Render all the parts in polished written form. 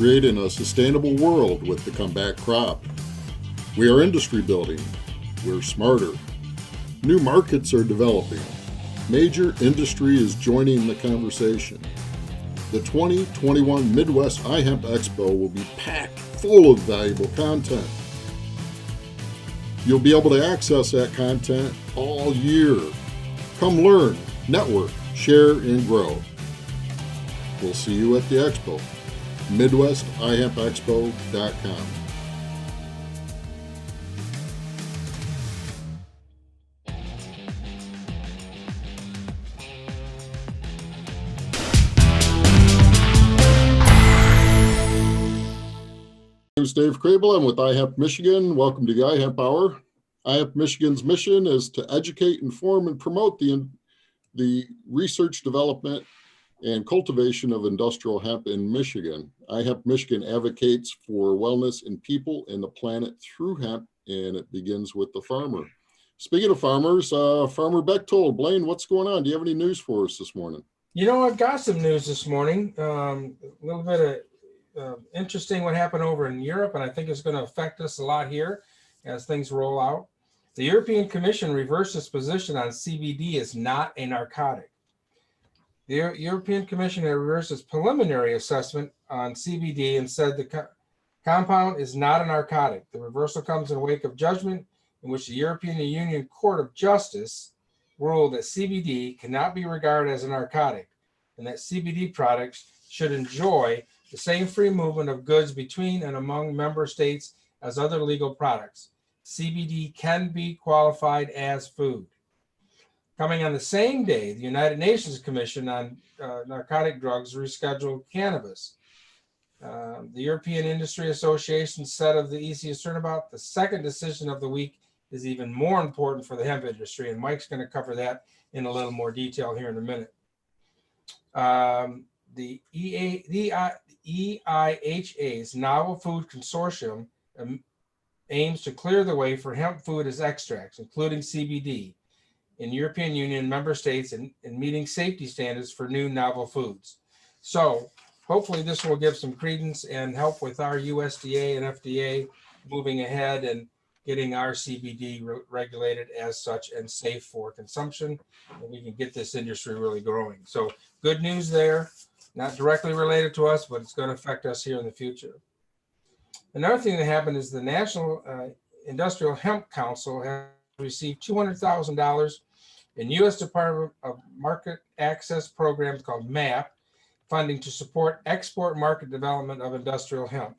creating a sustainable world with the comeback crop. We are industry building. We're smarter. New markets are developing. Major industry is joining the conversation. The 2021 Midwest iHemp Expo will be packed full of valuable content. You'll be able to access that content all year. Come learn, network, share, and grow. We'll see you at the Expo. MidwestIHempExpo.com. My name is Dave Crable. I'm with iHemp Michigan. Welcome to the iHemp Hour. iHemp Michigan's mission is to educate, inform, and promote the research, development, and cultivation of industrial hemp in Michigan. iHemp Michigan advocates for wellness in people and the planet through hemp, and it begins with the farmer. Speaking of farmers, Farmer Bechtold, Blaine, what's going on? Do you have any news for us this morning? You know, I've got some news this morning. A little bit of interesting what happened over in Europe, and I think it's going to affect us a lot here as things roll out. The European Commission reversed its position on CBD as not a narcotic. The European Commission had reversed its preliminary assessment on CBD and said the compound is not a narcotic. The reversal comes in the wake of judgment in which the European Union Court of Justice ruled that CBD cannot be regarded as a narcotic and that CBD products should enjoy the same free movement of goods between and among member states as other legal products. CBD can be qualified as food. Coming on the same day, the United Nations Commission on Narcotic Drugs rescheduled cannabis. The European Industry Association said of the EC's turnabout, the second decision of the week is even more important for the hemp industry, and Mike's going to cover that in a little more detail here in a minute. The EIHA's Novel Food Consortium aims to clear the way for hemp food as extracts, including CBD, in European Union member states and meeting safety standards for new novel foods. So hopefully this will give some credence and help with our USDA and FDA moving ahead and getting our CBD regulated as such and safe for consumption, and we can get this industry really growing. So good news there. Not directly related to us, but it's going to affect us here in the future. Another thing that happened is the National Industrial Hemp Council has received $200,000 in U.S. Department of Market Access programs called MAP funding to support export market development of industrial hemp.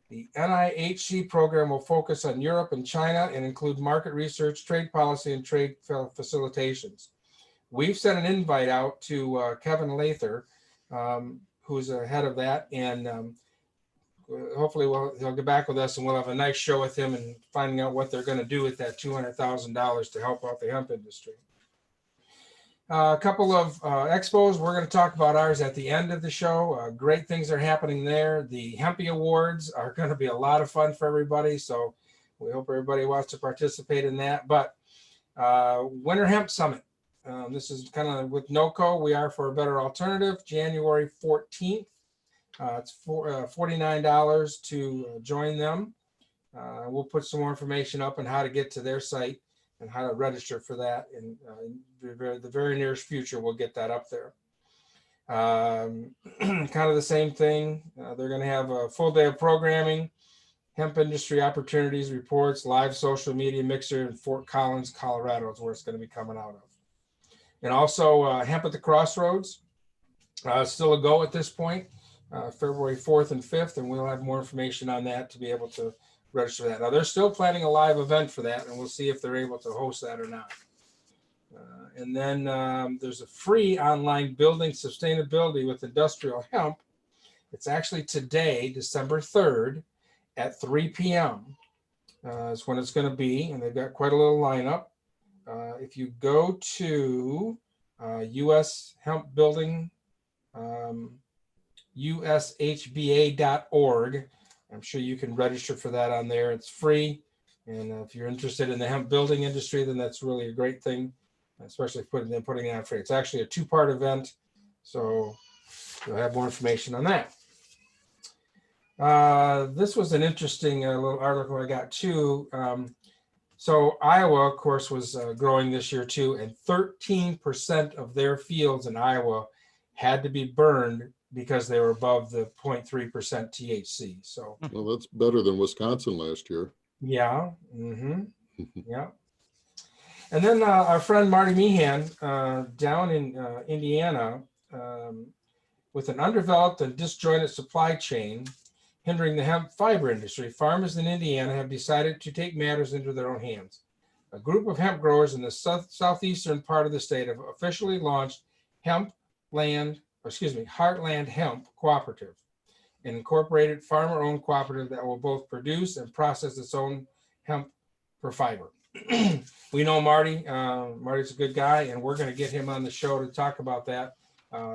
The NIHC program will focus on Europe and China and include market research, trade policy, and trade facilitations. We've sent an invite out to Kevin Lather, who's ahead of that, and hopefully he'll get back with us and we'll have a nice show with him and finding out what they're going to do with that $200,000 to help out the hemp industry. A couple of expos. We're going to talk about ours at the end of the show. Great things are happening there. The Hempy Awards are going to be a lot of fun for everybody, so we hope everybody wants to participate in that. But Winterhemp Summit. This is kind of with NOCO, We Are for a Better Alternative, January 14th. It's $49 to join them. We'll put some more information up on how to get to their site and how to register for that. In the very nearest future, we'll get that up there. Kind of the same thing. They're going to have a full day of programming, hemp industry opportunities, reports, live social media mixer in Fort Collins, Colorado is where it's going to be coming out of. And also Hemp at the Crossroads, still a go at this point, February 4th and 5th, and we'll have more information on that to be able to register that. Now, they're still planning a live event for that, and we'll see if they're able to host that or not. And then there's a free online building sustainability with industrial hemp. It's actually today, December 3rd at 3 p.m. Is when it's going to be, and they've got quite a little lineup. If you go to US Hemp Building, ushba.org, I'm sure you can register for that on there. It's free. And if you're interested in the hemp building industry, then that's really a great thing, especially putting it on free. It's actually a two-part event, so you'll have more information on that. This was an interesting little article I got too. So Iowa, of course, was growing this year too, and 13% of their fields in Iowa had to be burned because they were above the 0.3% THC. So, Well, that's better than Wisconsin last year. yeah. Yeah. And then our friend Marty Meehan down in Indiana, with an undeveloped and disjointed supply chain hindering the hemp fiber industry, farmers in Indiana have decided to take matters into their own hands. A group of hemp growers in the southeastern part of the state have officially launched Heartland Hemp Cooperative, an incorporated farmer-owned cooperative that will both produce and process its own hemp for fiber. We know Marty. Marty's a good guy, and we're going to get him on the show to talk about that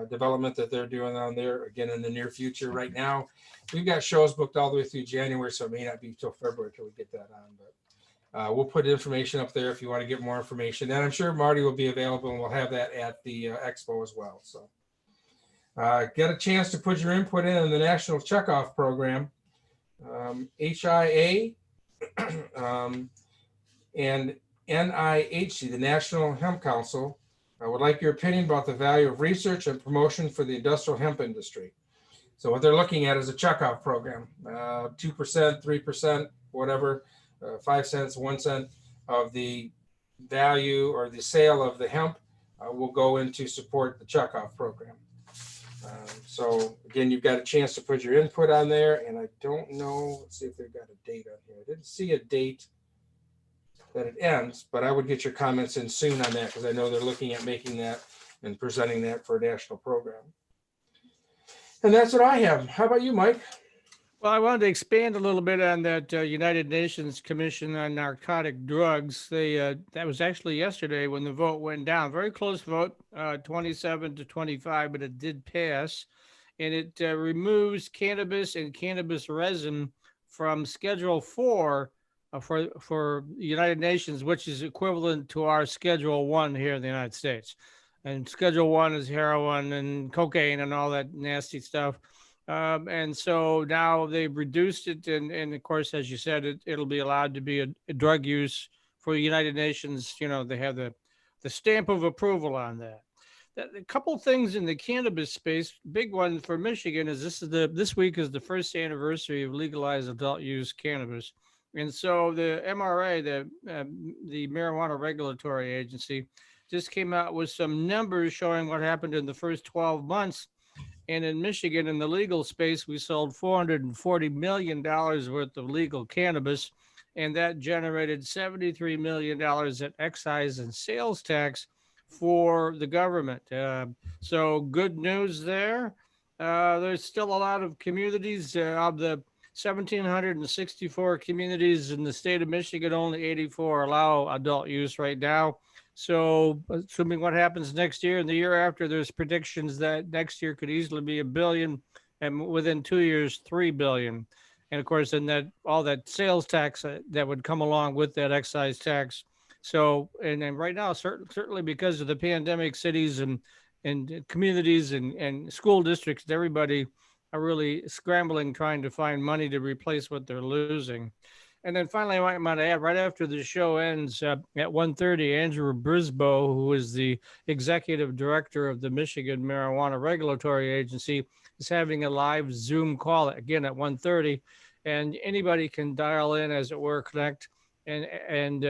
development that they're doing on there again in the near future. Right now, we've got shows booked all the way through January, so it may not be till February till we get that on. But we'll put information up there if you want to get more information. And I'm sure Marty will be available, and we'll have that at the Expo as well. So get a chance to put your input in the National Checkoff Program, HIA. And NIHC, the National Hemp Council, I would like your opinion about the value of research and promotion for the industrial hemp industry. So what they're looking at is a checkoff program, 2%, 3%, whatever, 5 cents, 1 cent of the value or the sale of the hemp will go into support the checkoff program. So again, you've got a chance to put your input on there, and I don't know, let's see if they've got a date on here. I didn't see a date that it ends, but I would get your comments in soon on that because I know they're looking at making that and presenting that for a national program. And that's what I have. How about you, Mike? Well, I wanted to expand a little bit on that United Nations Commission on Narcotic Drugs. That was actually yesterday when the vote went down. Very close vote, 27 to 25, but it did pass. And it removes cannabis and cannabis resin from Schedule 4 for the United Nations, which is equivalent to our Schedule 1 here in the United States. And Schedule 1 is heroin and cocaine and all that nasty stuff. And so now they've reduced it. And of course, as you said, it'll be allowed to be a drug use for the United Nations. You know, they have the stamp of approval on that. A couple things in the cannabis space. Big one for Michigan is this week is the first anniversary of legalized adult use cannabis. And so the MRA, the Marijuana Regulatory Agency, just came out with some numbers showing what happened in the first 12 months. And in Michigan, in the legal space, we sold $440 million worth of legal cannabis, and that generated $73 million in excise and sales tax for the government. So good news there. There's still a lot of communities of the 1,764 communities in the state of Michigan, only 84 allow adult use right now. So assuming what happens next year and the year after, there's predictions that next year could easily be $1 billion, and within 2 years, $3 billion. And of course, in that all that sales tax that would come along with that excise tax. So, and right now, certainly because of the pandemic, cities and communities and school districts, everybody are really scrambling, trying to find money to replace what they're losing. And then finally, I might add, right after the show ends at 1:30, Andrew Brisboe, who is the executive director of the Michigan Marijuana Regulatory Agency, is having a live Zoom call again at 1:30, and anybody can dial in, as it were, connect and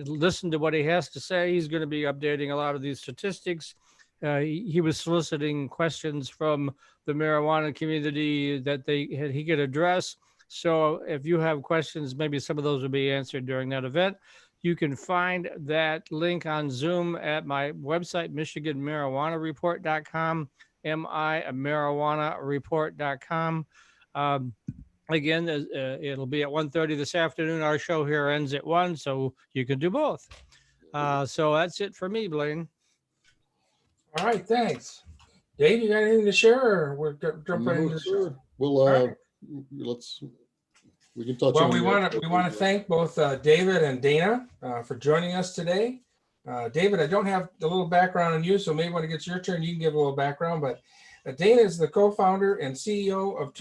listen to what he has to say. He's going to be updating a lot of these statistics. He was soliciting questions from the marijuana community that he could address. So if you have questions, maybe some of those will be answered during that event. You can find that link on Zoom at my website, michiganmarijuanareport.com, marijuanareport.com. Again, it'll be at 1:30 this afternoon. Our show here ends at 1, so you can do both. So that's it for me, Blaine. All right, thanks. Dave, you got anything to share, or we're jumping right into the show? Well, we can touch on. Well, we want to thank both David and Dana for joining us today. David, I don't have a little background on you, so maybe when it gets your turn, you can give a little background. But Dana is the co-founder and CEO of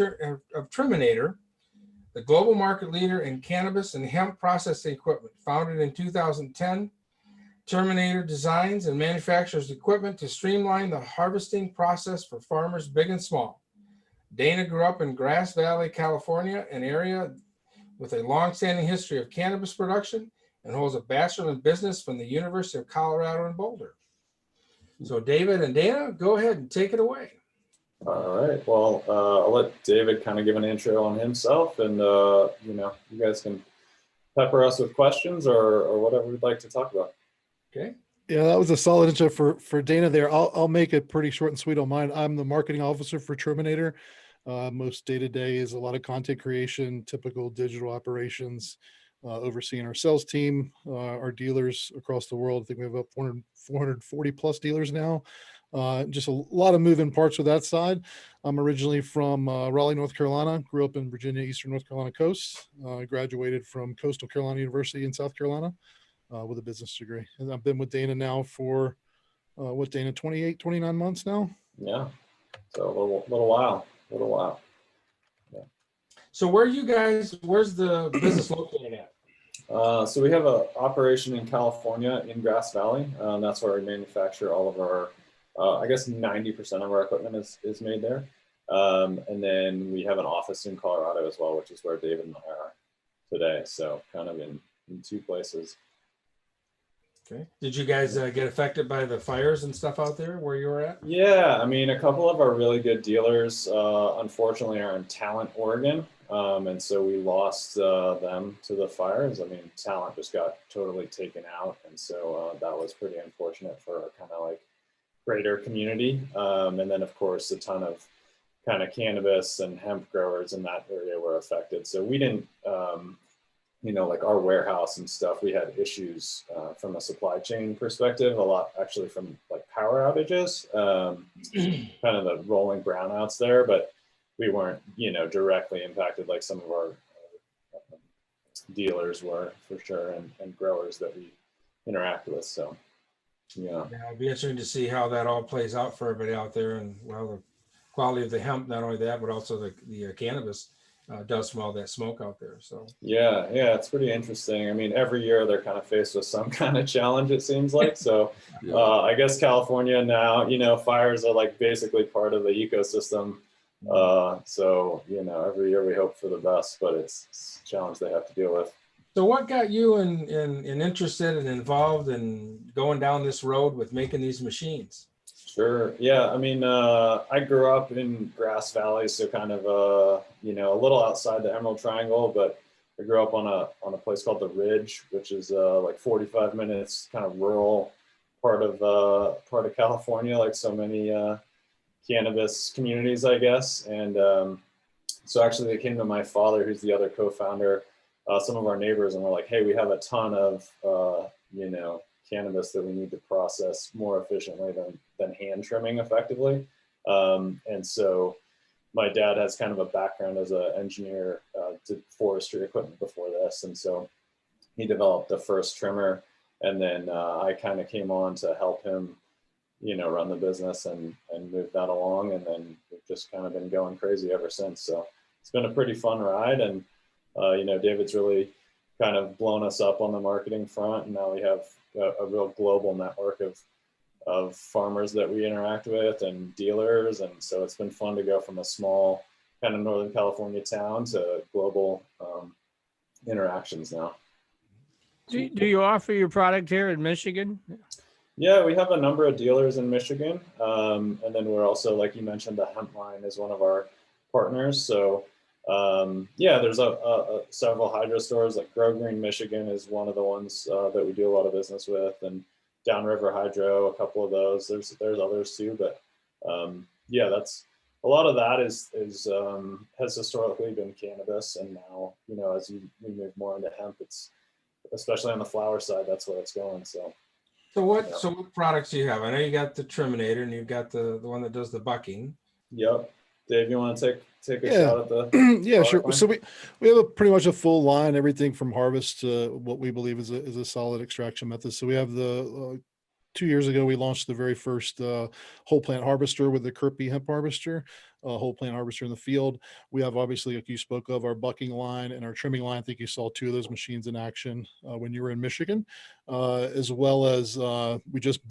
Triminator, the global market leader in cannabis and hemp processing equipment. Founded in 2010, Triminator designs and manufactures equipment to streamline the harvesting process for farmers big and small. Dana grew up in Grass Valley, California, an area with a long-standing history of cannabis production, and holds a Bachelor in Business from the University of Colorado in Boulder. So David and Dana, go ahead and take it away. All right. Well, I'll let David kind of give an intro on himself, and you guys can pepper us with questions or whatever we'd like to talk about. Okay. Yeah, that was a solid intro for Dana there. I'll make it pretty short and sweet on mine. I'm the marketing officer for Triminator. Most day-to-day is a lot of content creation, typical digital operations, overseeing our sales team, our dealers across the world. I think we have about 440 plus dealers now. Just a lot of moving parts with that side. I'm originally from Raleigh, North Carolina, grew up in Virginia, Eastern North Carolina coast, graduated from Coastal Carolina University in South Carolina with a business degree. And I've been with Dana now for, Dana, 28, 29 months now? Yeah. So a little while. Yeah. So where's the business located at? So we have an operation in California in Grass Valley. That's where we manufacture all of our, I guess 90% of our equipment is made there. And then we have an office in Colorado as well, which is where David and I are today. So kind of in two places. Okay. Did you guys get affected by the fires and stuff out there where you were at? Yeah, I mean, a couple of our really good dealers, unfortunately, are in Talent, Oregon. And so we lost them to the fires. I mean, Talent just got totally taken out. And so that was pretty unfortunate for our kind of like greater community. And then, of course, a ton of kind of cannabis and hemp growers in that area were affected. So we didn't, like our warehouse and stuff, we had issues from a supply chain perspective, a lot actually from like power outages, kind of the rolling brownouts there, but we weren't, directly impacted like some of our dealers were for sure, and growers that we interact with. So, yeah. It'll be interesting to see how that all plays out for everybody out there, and the quality of the hemp, not only that, but also the cannabis does from all that smoke out there. So yeah, it's pretty interesting. I mean, every year they're kind of faced with some kind of challenge, it seems like. So I guess California now, fires are like basically part of the ecosystem. So, every year we hope for the best, but it's a challenge they have to deal with. So what got you in interested and involved in going down this road with making these machines? Sure. Yeah. I mean, I grew up in Grass Valley, so kind of, a little outside the Emerald Triangle, but I grew up on a place called the Ridge, which is like 45 minutes kind of rural part of California, like so many cannabis communities, I guess. And so actually they came to my father, who's the other co-founder, some of our neighbors, and we're like, hey, we have a ton of, cannabis that we need to process more efficiently than hand trimming effectively. And so my dad has kind of a background as an engineer, did forestry equipment before this. And so he developed the first trimmer, and then I kind of came on to help him, run the business and move that along. And then we've just kind of been going crazy ever since. So it's been a pretty fun ride. And, David's really kind of blown us up on the marketing front. And now we have a real global network of farmers that we interact with and dealers. And so it's been fun to go from a small kind of Northern California town to global interactions now. Do you offer your product here in Michigan? Yeah, we have a number of dealers in Michigan. And then we're also, like you mentioned, the hemp line is one of our partners. So there's several hydro stores, like Grow Green Michigan is one of the ones that we do a lot of business with, and Downriver Hydro, a couple of those. There's others too, but that's a lot of that is has historically been cannabis, and now as we move more into hemp, it's especially on the flower side, that's where it's going. So what products do you have? I know you got the Triminator, and you've got the one that does the bucking. Yep. Dave, you want to take a shot at the yeah, sure. So we have a pretty much a full line, everything from harvest to what we believe is a solid extraction method. So we have the 2 years ago, we launched the very first whole plant harvester with the Kirby hemp harvester, whole plant harvester in the field. We have, obviously, like you spoke of, our bucking line and our trimming line. I think you saw 2 of those machines in action when you were in Michigan, as well as we just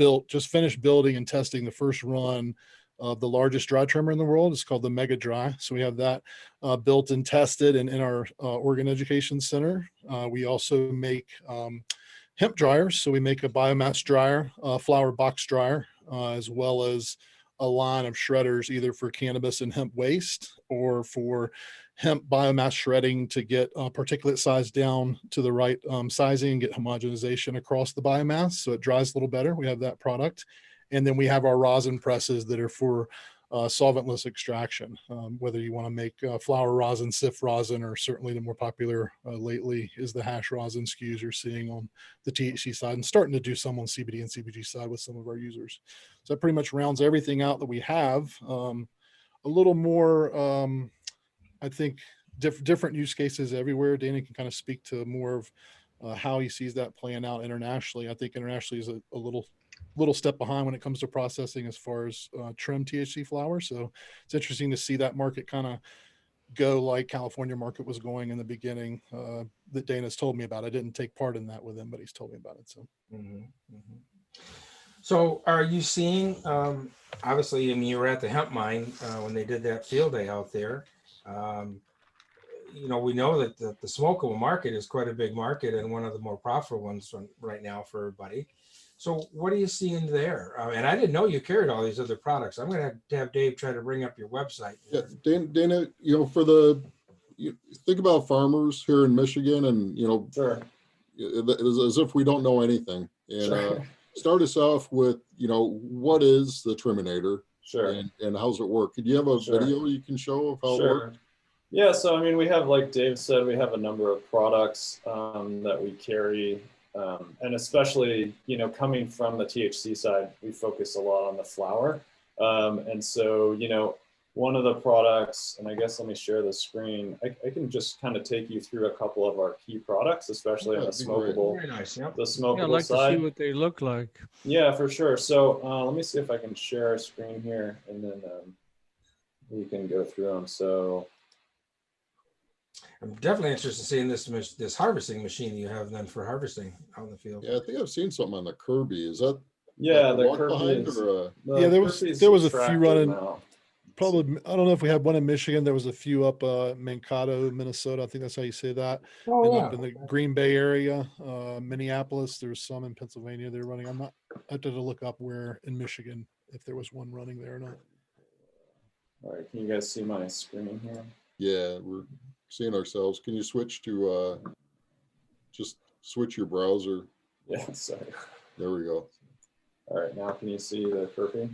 finished building and testing the first run of the largest dry trimmer in the world. It's called the Mega Dry. So we have that built and tested in our Oregon Education Center. We also make hemp dryers. So we make a biomass dryer, flower box dryer, as well as a line of shredders, either for cannabis and hemp waste or for hemp biomass shredding to get particulate size down to the right sizing and get homogenization across the biomass. So it dries a little better. We have that product. And then we have our rosin presses that are for solventless extraction, whether you want to make flower rosin, SIF rosin, or certainly the more popular lately is the hash rosin SKUs you're seeing on the THC side, and starting to do some on CBD and CBG side with some of our users. So that pretty much rounds everything out that we have. A little more, I think, different use cases everywhere. Dana can kind of speak to more of how he sees that playing out internationally. I think internationally is a little step behind when it comes to processing as far as trim THC flower. So it's interesting to see that market kind of go like California market was going in the beginning, that Dana's told me about. I didn't take part in that with him, but he's told me about it. So, So are you seeing, obviously, I mean, you were at the hemp mine when they did that field day out there. You know, we know that the smokable market is quite a big market and one of the more profitable ones right now for everybody. So what are you seeing there? And I didn't know you carried all these other products. I'm going to have Dave try to bring up your website. Yeah, Dana, you know, you think about farmers here in Michigan, and you know, Sure. as if we don't know anything. And Sure. Start us off with, you know, what is the Triminator, Sure. and how's it work? Could you have a Sure. video you can show of how it Sure. works? Yeah, so I mean, we have, like Dave said, we have a number of products that we carry, and especially, you know, coming from the THC side, we focus a lot on the flower. And so, you know, one of the products, and I guess let me share the screen. I can just kind of take you through a couple of our key products, especially on the that'd be great. smokable, Very nice. Yep. the Yeah, smokable I'd like side. to see what they look like. Yeah, for sure. So let me see if I can share a screen here, and then we can go through them. So I'm definitely interested in seeing this harvesting machine you have then for harvesting out in the field. Yeah, I think I've seen something on the Kirby. Is that yeah, like the walk Kirby behind is, or Yeah, there was Kirby's a few tractor running. now. Probably, I don't know if we had one in Michigan. There was a few up Mankato, Minnesota. I think that's how you say that. Oh, And yeah. up in the Green Bay area, Minneapolis. There's some in Pennsylvania they're running. I have to look up where in Michigan if there was one running there or not. All right, can you guys see my screen here? yeah, we're seeing ourselves. Can you switch to just switch your browser? Yeah, sorry. There we go. All right, now can you see the Kirby?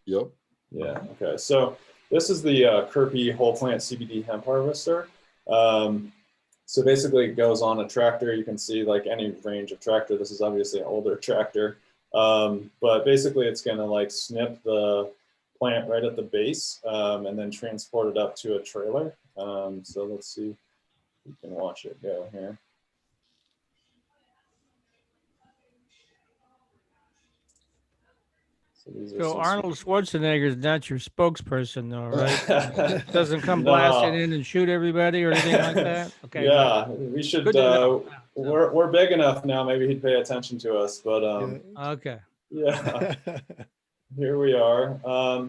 Yep. Yeah, okay. So this is the Kirby whole plant CBD hemp harvester. So basically it goes on a tractor. You can see like any range of tractor. This is obviously an older tractor. But basically it's gonna like snip the plant right at the base and then transport it up to a trailer. So let's see if we can watch it go here. So Arnold Schwarzenegger is not your spokesperson, though, right? some... Doesn't come No. blasting in and shoot everybody or anything like that. Okay. Yeah, we should. Good to know. We're big enough now. Maybe he'd pay attention to us. But Okay. yeah, here we are.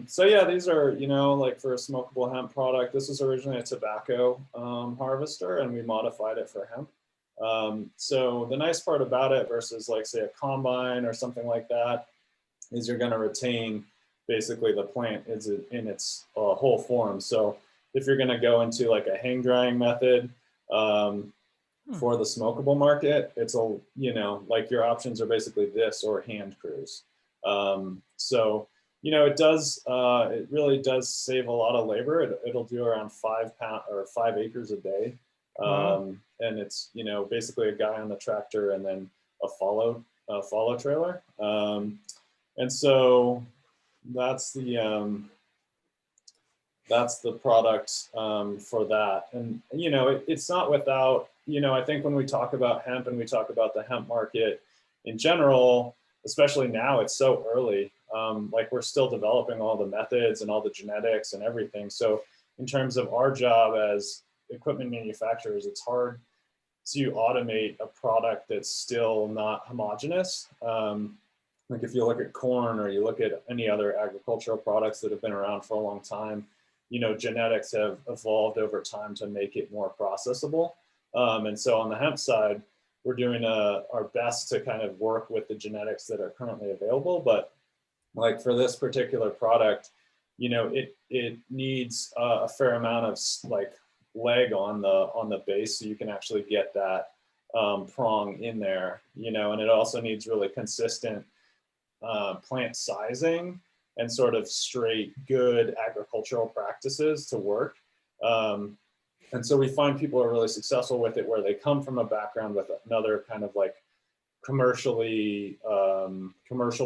So yeah, these are, you know, like for a smokable hemp product. This was originally a tobacco harvester, and we modified it for hemp. So the nice part about it versus like say a combine or something like that is you're going to retain basically the plant is in its whole form. So if you're going to go into like a hang drying method for the smokable market, it's a, you know, like your options are basically this or hand crews. So, you know, it really does save a lot of labor. It'll do around 5 pounds or 5 acres a day. And it's, you know, basically a guy on the tractor and then a follow trailer. And so that's the product for that. And, you know, it's not without, you know, I think when we talk about hemp and we talk about the hemp market in general, especially now, it's so early. Like we're still developing all the methods and all the genetics and everything. So in terms of our job as equipment manufacturers, it's hard to automate a product that's still not homogeneous. Like if you look at corn or you look at any other agricultural products that have been around for a long time, you know, genetics have evolved over time to make it more processable. And so on the hemp side, we're doing our best to kind of work with the genetics that are currently available. But like for this particular product, you know, it needs a fair amount of like leg on the base so you can actually get that prong in there, you know, and it also needs really consistent plant sizing and sort of straight good agricultural practices to work. And so we find people are really successful with it where they come from a background with another kind of like commercial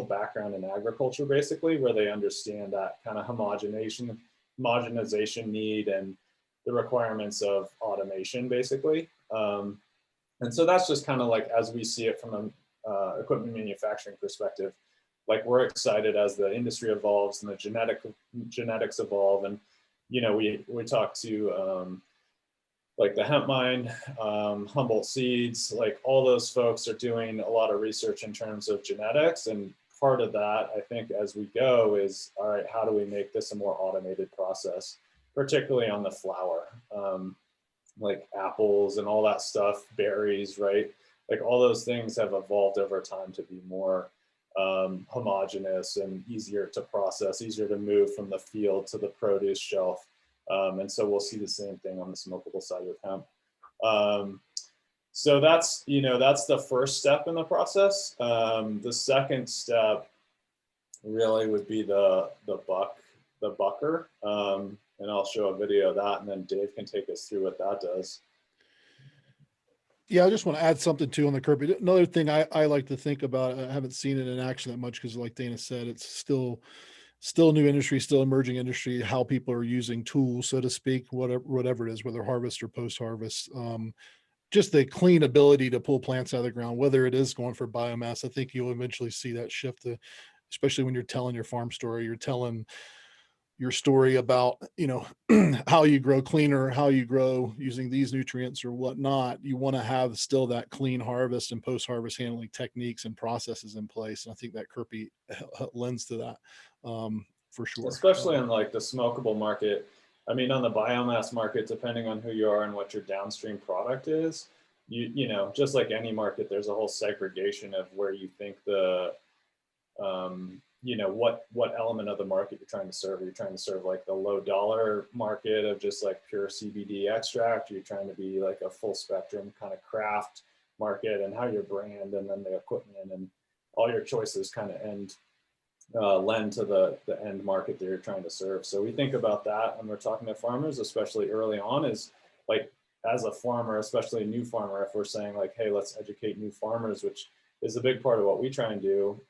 background in agriculture, basically, where they understand that kind of homogenization need and the requirements of automation, basically. And so that's just kind of like, as we see it from an equipment manufacturing perspective, like we're excited as the industry evolves and the genetics evolve. And, you know, we talk to like the Hemp Mine, Humboldt Seeds, like all those folks are doing a lot of research in terms of genetics. And part of that, I think, as we go is, all right, how do we make this a more automated process, particularly on the flower, like apples and all that stuff, berries, right? Like all those things have evolved over time to be more homogeneous and easier to process, easier to move from the field to the produce shelf. And so we'll see the same thing on the smokable side with hemp. So that's, you know, that's the first step in the process. The second step really would be the bucker. And I'll show a video of that, and then Dave can take us through what that does. Yeah, I just want to add something too on the Kirby. Another thing I like to think about, I haven't seen it in action that much because like Dana said, it's still new industry, still emerging industry, how people are using tools, so to speak, whatever it is, whether harvest or post-harvest. Just the clean ability to pull plants out of the ground, whether it is going for biomass. I think you'll eventually see that shift, especially when you're telling your farm story, you're telling your story about, you know, how you grow cleaner, how you grow using these nutrients or whatnot. You want to have still that clean harvest and post-harvest handling techniques and processes in place. And I think that Kirby lends to that for sure. Especially in like the smokable market. I mean, on the biomass market, depending on who you are and what your downstream product is, you know, just like any market, there's a whole segregation of where you think the you know, what element of the market you're trying to serve. Are you trying to serve like the low dollar market of just like pure CBD extract? Are you trying to be like a full spectrum kind of craft market, and how your brand and then the equipment and all your choices kind of lend to the end market that you're trying to serve. So we think about that when we're talking to farmers, especially early on, is like, as a farmer, especially a new farmer, if we're saying like, hey, let's educate new farmers, which is a big part of what we try and do,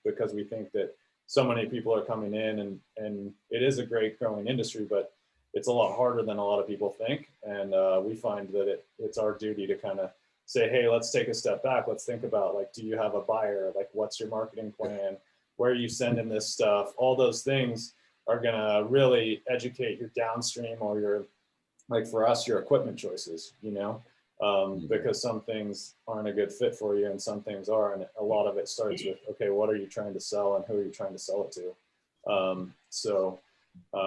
because we think that so many people are coming in, and it is a great growing industry, but it's a lot harder than a lot of people think. And we find that it's our duty to kind of say, hey, let's take a step back. Let's think about, like, do you have a buyer? Like, what's your marketing plan? Where are you sending this stuff? All those things are going to really educate your downstream, or your, like for us, your equipment choices, you know? Because some things aren't a good fit for you and some things are. And a lot of it starts with, okay, what are you trying to sell and who are you trying to sell it to? So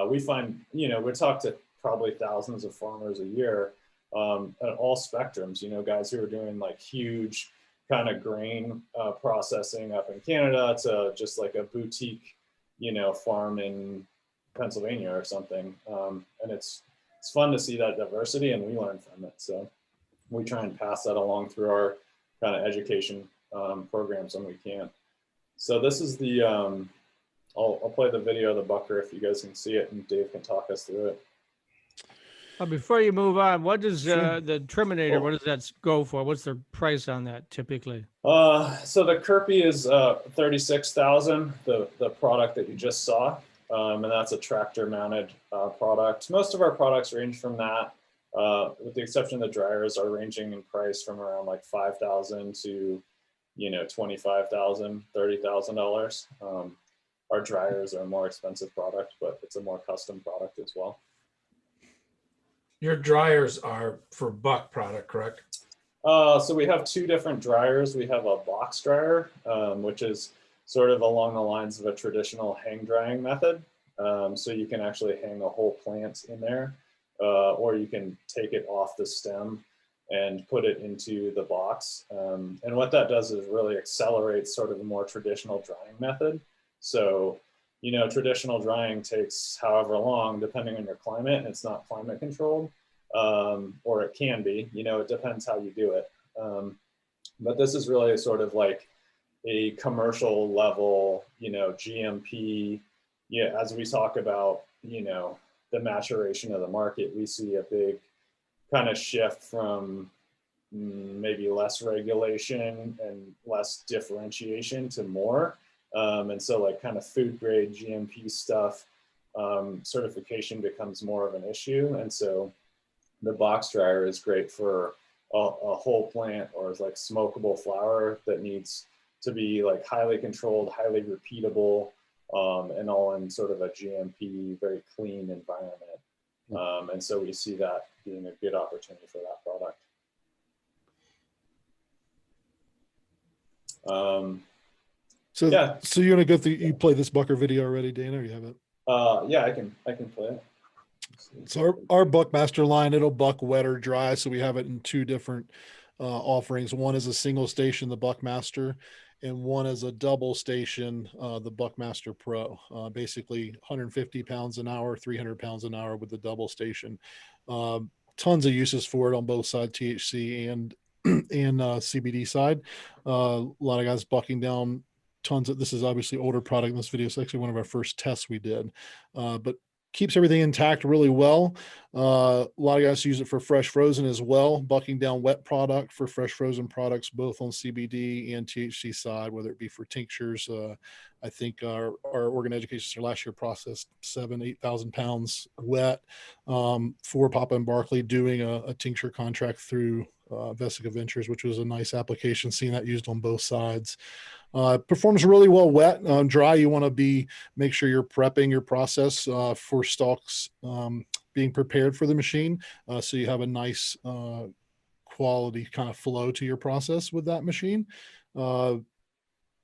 we find, you know, we talk to probably thousands of farmers a year at all spectrums, you know, guys who are doing like huge kind of grain processing up in Canada to just like a boutique, you know, farm in Pennsylvania or something. And it's fun to see that diversity, and we learn from it. So we try and pass that along through our kind of education programs when we can. So this is the, I'll play the video of the bucker if you guys can see it, and Dave can talk us through it. Before you move on, what does Sure. the Triminator, what does that go for? What's the price on that typically? So the Kirby is $36,000, the product that you just saw, and that's a tractor mounted product. Most of our products range from that. With the exception of the dryers, are ranging in price from around like $5,000 to you know, $25,000, $30,000. Our dryers are a more expensive product, but it's a more custom product as well. Your dryers are for buck product, correct? So we have two different dryers. We have a box dryer, which is sort of along the lines of a traditional hang drying method. So you can actually hang a whole plant in there, or you can take it off the stem and put it into the box. And what that does is really accelerates sort of a more traditional drying method. So, you know, traditional drying takes however long, depending on your climate, and it's not climate controlled, or it can be, you know, it depends how you do it. But this is really sort of like a commercial level, you know, GMP. Yeah, as we talk about, you know, the maturation of the market, we see a big kind of shift from maybe less regulation and less differentiation to more. And so like kind of food grade GMP stuff, certification becomes more of an issue. And so the box dryer is great for a whole plant or like smokable flower that needs to be like highly controlled, highly repeatable, and all in sort of a GMP, very clean environment. And so we see that being a good opportunity for that product. So, yeah. so you're gonna go through. You played this Bucker video already, Dana? Or you have it? Yeah, I can play it. So our Buckmaster line, it'll buck wet or dry. So we have it in two different offerings. One is a single station, the Buckmaster, and one is a double station, the Buckmaster Pro. Basically 150 pounds an hour, 300 pounds an hour with the double station. Tons of uses for it on both sides, THC and CBD side. A lot of guys bucking down tons of, this is obviously older product in this video. It's actually one of our first tests we did, but keeps everything intact really well. A lot of guys use it for fresh frozen as well, bucking down wet product for fresh frozen products, both on CBD and THC side, whether it be for tinctures. I think our organ education center last year processed 8,000 pounds wet for Papa and Barkley, doing a tincture contract through Vesica Ventures, which was a nice application, seeing that used on both sides. Performs really well wet. Dry, you want to make sure you're prepping your process for stalks being prepared for the machine, so you have a nice quality kind of flow to your process with that machine.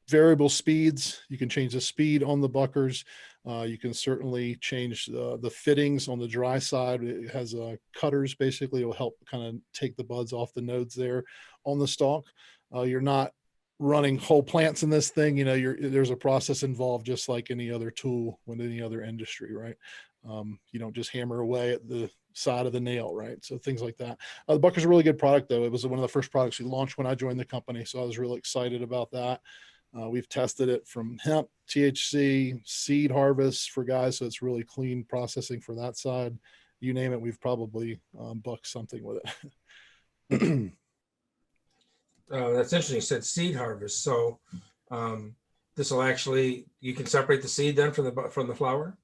Variable speeds, you can change the speed on the buckers. You can certainly change the fittings on the dry side. It has cutters, basically. It will help kind of take the buds off the nodes there on the stalk. You're not running whole plants in this thing. You know, there's a process involved, just like any other tool with any other industry, right? You don't just hammer away at the side of the nail, right? So things like that. The Bucker's a really good product, though. It was one of the first products we launched when I joined the company, so I was really excited about that. We've tested it from hemp, THC, seed harvest for guys, so it's really clean processing for that side. You name it, we've probably bucked something with it. That's interesting. You said seed harvest. So this will actually, you can separate the seed then from the flower?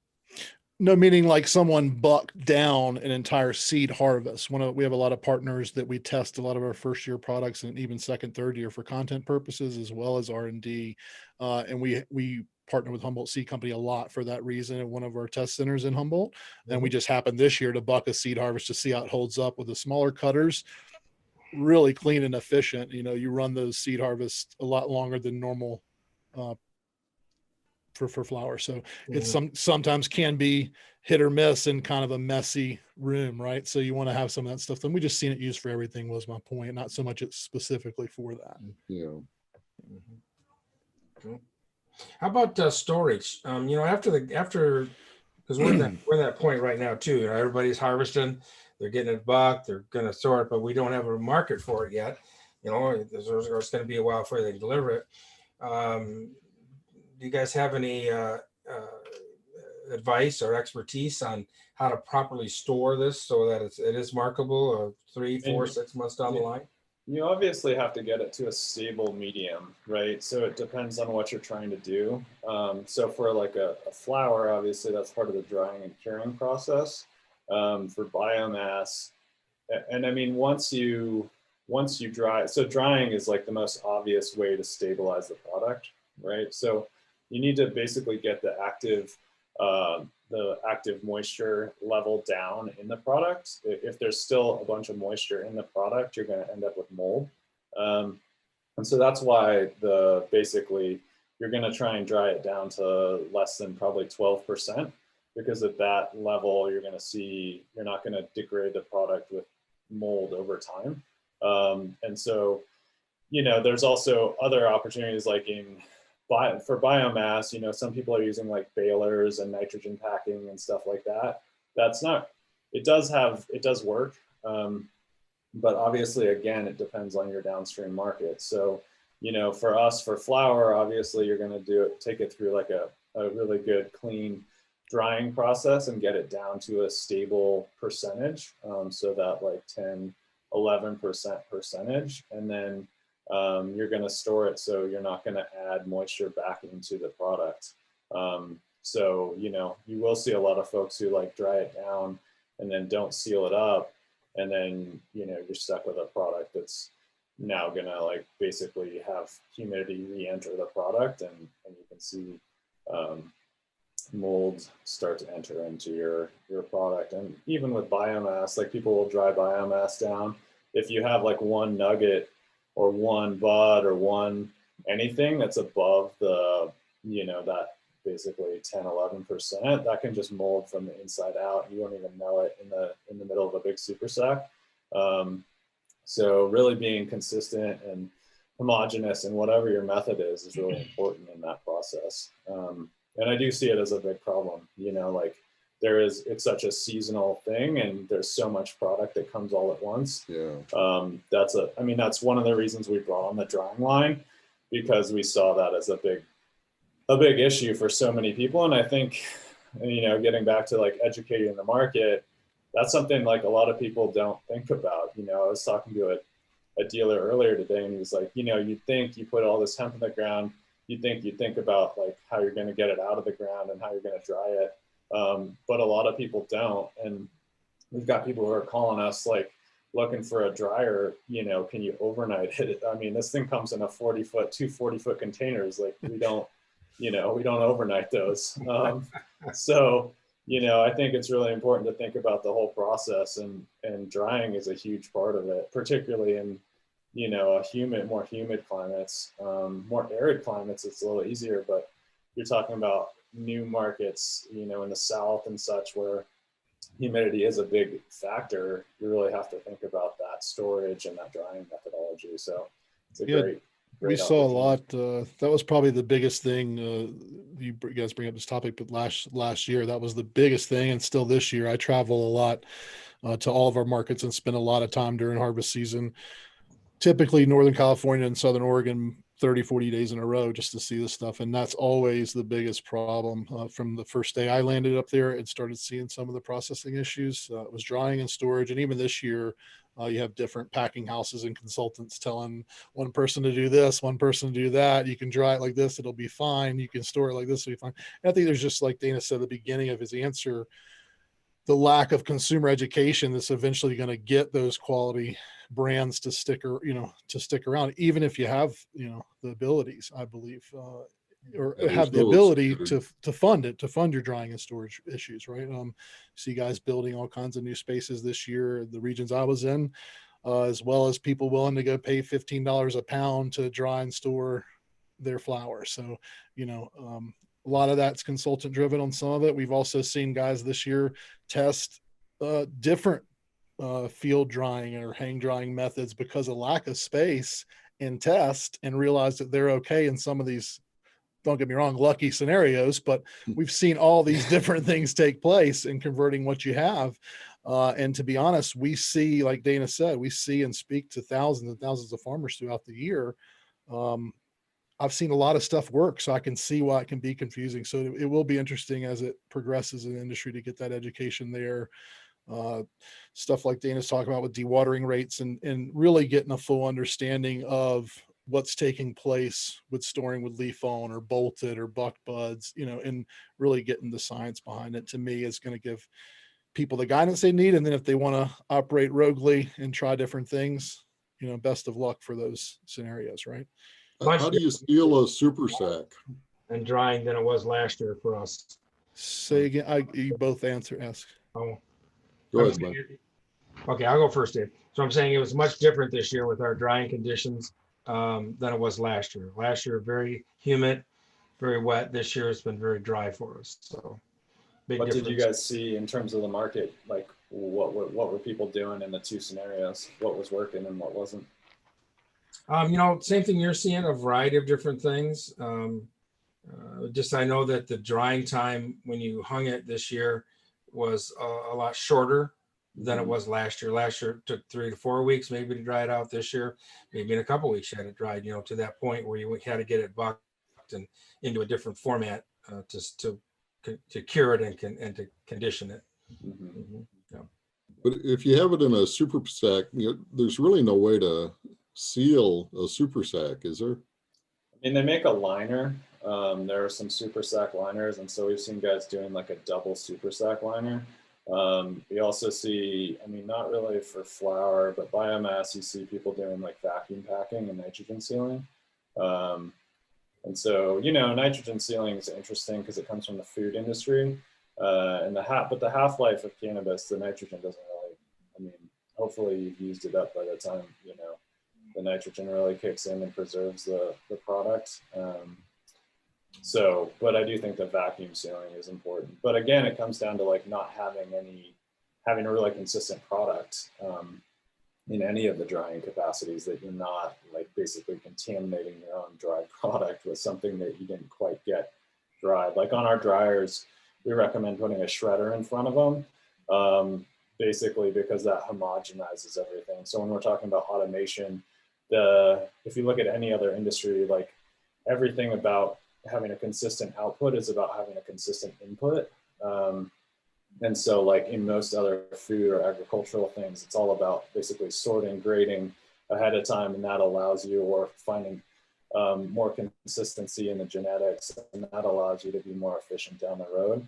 No, meaning like someone bucked down an entire seed harvest. We have a lot of partners that we test a lot of our first year products and even second, third year for content purposes, as well as R&D. And we partner with Humboldt Seed Company a lot for that reason at one of our test centers in Humboldt. Mm-hmm. And we just happened this year to buck a seed harvest to see how it holds up with the smaller cutters. Really clean and efficient. You know, you run those seed harvests a lot longer than normal for flower. So it's sometimes can be hit or miss in kind of a messy room, right? So you want to have some of that stuff. Then we just seen it used for everything, was my point, not so much it's specifically for that. Yeah. Mm-hmm. Cool. How about storage? You know, after because we're in that point right now too. You know, everybody's harvesting, they're getting it bucked, they're going to store it, but we don't have a market for it yet. You know, it's going to be a while before they deliver it. Do you guys have any advice or expertise on how to properly store this so that it is marketable 3, 4, 6 months down the line? You obviously have to get it to a stable medium, right? So it depends on what you're trying to do. So for like a flower, obviously that's part of the drying and curing process. For biomass, and I mean, once you once you dry, so drying is like the most obvious way to stabilize the product, right? So you need to basically get the active moisture level down in the product. If there's still a bunch of moisture in the product, you're going to end up with mold. And so that's why basically you're going to try and dry it down to less than probably 12%, because at that level, you're not going to degrade the product with mold over time. And so, there's also other opportunities like for biomass, some people are using like balers and nitrogen packing and stuff like that. It does work. But obviously, again, it depends on your downstream market. So, for us, for flour, obviously you're going to take it through like a really good clean drying process and get it down to a stable percentage. So that like 10-11% percentage. And then you're going to store it so you're not going to add moisture back into the product. So, you will see a lot of folks who like dry it down and then don't seal it up. And then, you're stuck with a product that's now going to like basically have humidity re-enter the product, and you can see mold start to enter into your product. And even with biomass, like people will dry biomass down. If you have like one nugget or one bud or one anything that's above the, that basically 10-11%, that can just mold from the inside out. You won't even know it in the middle of a big super sack. So really being consistent and homogeneous in whatever your method is really important in that process. And I do see it as a big problem, like it's such a seasonal thing and there's so much product that comes all at once. Yeah. That's one of the reasons we brought on the drying line, because we saw that as a big issue for so many people. And I think, getting back to like educating the market, that's something like a lot of people don't think about. I was talking to a dealer earlier today, and he was like, you'd think you put all this hemp in the ground, you think about like how you're going to get it out of the ground and how you're going to dry it. But a lot of people don't. And we've got people who are calling us like looking for a dryer, can you overnight it? I mean, this thing comes in two 40-foot containers. Like we don't overnight those. So, I think it's really important to think about the whole process, and drying is a huge part of it, particularly in, more humid climates. More arid climates, it's a little easier, but you're talking about new markets, in the South and such, where humidity is a big factor. You really have to think about that storage and that drying methodology. So it's a great we saw a lot. That was probably the biggest thing. You guys bring up this topic, but last year, that was the biggest thing. And still this year, I travel a lot to all of our markets and spend a lot of time during harvest season, typically Northern California and Southern Oregon, 30-40 days in a row just to see this stuff. And that's always the biggest problem. From the first day I landed up there and started seeing some of the processing issues. It was drying and storage. And even this year, you have different packing houses and consultants telling one person to do this, one person to do that. You can dry it like this, it'll be fine. You can store it like this, it'll be fine. And I think there's just, like Dana said at the beginning of his answer, the lack of consumer education that's eventually going to get those quality brands to stick around, even if you have, the abilities, I believe, or have the ability to fund your drying and storage issues, right? See guys building all kinds of new spaces this year, the regions I was in, as well as people willing to go pay $15 a pound to dry and store their flour. So, a lot of that's consultant driven on some of it. We've also seen guys this year test different field drying or hang drying methods because of lack of space, and test and realize that they're okay in some of these, don't get me wrong, lucky scenarios, but we've seen all these different things take place in converting what you have. And to be honest, we see, like Dana said, we see and speak to thousands and thousands of farmers throughout the year. I've seen a lot of stuff work, so I can see why it can be confusing. So it will be interesting as it progresses in the industry to get that education there. Stuff like Dana's talking about with dewatering rates and really getting a full understanding of what's taking place with storing with leaf on or bolted or buck buds, and really getting the science behind it, to me, is going to give people the guidance they need. And then if they want to operate roguely and try different things, best of luck for those scenarios, right? Much How do you seal a super sack? and drying than it was last year for us. Say again, you both ask. Oh, Go I'm ahead, saying Mike. okay, I'll go first, Dave. So I'm saying it was much different this year with our drying conditions than it was last year. Last year, very humid, very wet. This year, it's been very dry for us. So big What difference. did you guys see in terms of the market? Like, what were people doing in the two scenarios? What was working and what wasn't? Same thing you're seeing, a variety of different things. Just I know that the drying time when you hung it this year was a lot shorter than it was last year. Last year it took 3 to 4 weeks maybe to dry it out. This year, maybe in a couple of weeks you had it dried, to that point where you had to get it bucked and into a different format to cure it and to condition it. Mm-hmm. Yeah. But if you have it in a super sack, there's really no way to seal a super sack, is there? I mean, they make a liner. There are some super sack liners, and so we've seen guys doing like a double super sack liner. We also see, not really for flour, but biomass, you see people doing like vacuum packing and nitrogen sealing. And so, nitrogen sealing is interesting because it comes from the food industry. But the half-life of cannabis, the nitrogen doesn't really, hopefully you've used it up by the time, the nitrogen really kicks in and preserves the product. But I do think that vacuum sealing is important. But again, it comes down to like not having a really consistent product in any of the drying capacities, that you're not like basically contaminating your own dried product with something that you didn't quite get dried. Like on our dryers, we recommend putting a shredder in front of them, basically because that homogenizes everything. So when we're talking about automation, if you look at any other industry, like everything about having a consistent output is about having a consistent input. And so like in most other food or agricultural things, it's all about basically sorting, grading ahead of time, and that allows you, or finding more consistency in the genetics, and that allows you to be more efficient down the road.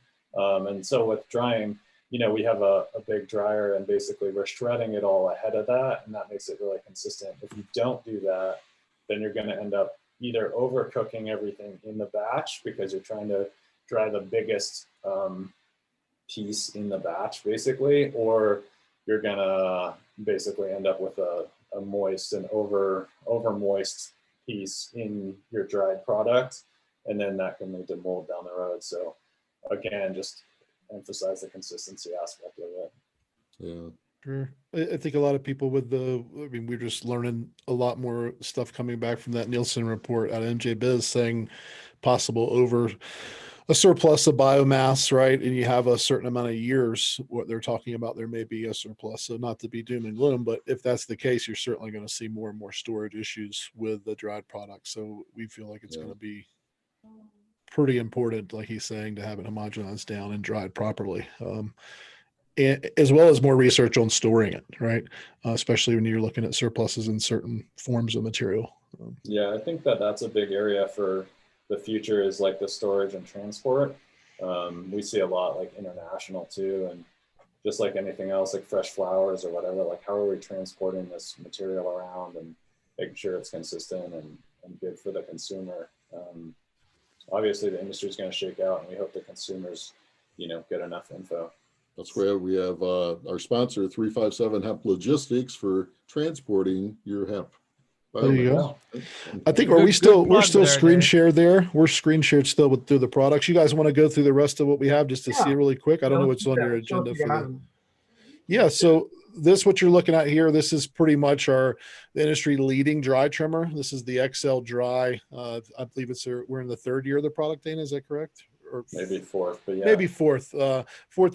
And so with drying, we have a big dryer, and basically we're shredding it all ahead of that, and that makes it really consistent. If you don't do that, then you're going to end up either overcooking everything in the batch because you're trying to dry the biggest piece in the batch, basically, or you're going to basically end up with a moist and over moist piece in your dried product, and then that can lead to mold down the road. So again, just emphasize the consistency aspect of it. Yeah. Sure. I think a lot of people we're just learning a lot more stuff coming back from that Nielsen report out of MJ Biz saying possible over a surplus of biomass, right? And you have a certain amount of years, what they're talking about, there may be a surplus. So not to be doom and gloom, but if that's the case, you're certainly going to see more and more storage issues with the dried product. So we feel like it's going to be pretty important, like he's saying, to have it homogenized down and dried properly. As well as more research on storing it, right? Especially when you're looking at surpluses in certain forms of material. Yeah, I think that's a big area for the future, is like the storage and transport. We see a lot like international too, and just like anything else, like fresh flowers or whatever, like how are we transporting this material around and making sure it's consistent and good for the consumer. Obviously the industry is going to shake out, and we hope the consumers, get enough info. That's why we have our sponsor, 357 Hemp Logistics, for transporting your hemp. There you go. I think Good we're still plug screen there, Dave. shared there. We're screen shared still through the products. You guys want to go through the rest of what we have just to see Yeah. really quick? I don't know what's on your agenda for that. Yeah, so this, what you're looking at here, this is pretty much the industry leading dry trimmer. This is the XL Dry. I believe we're in the third year of the product, Dana, is that correct? Or Maybe fourth, but yeah. maybe fourth year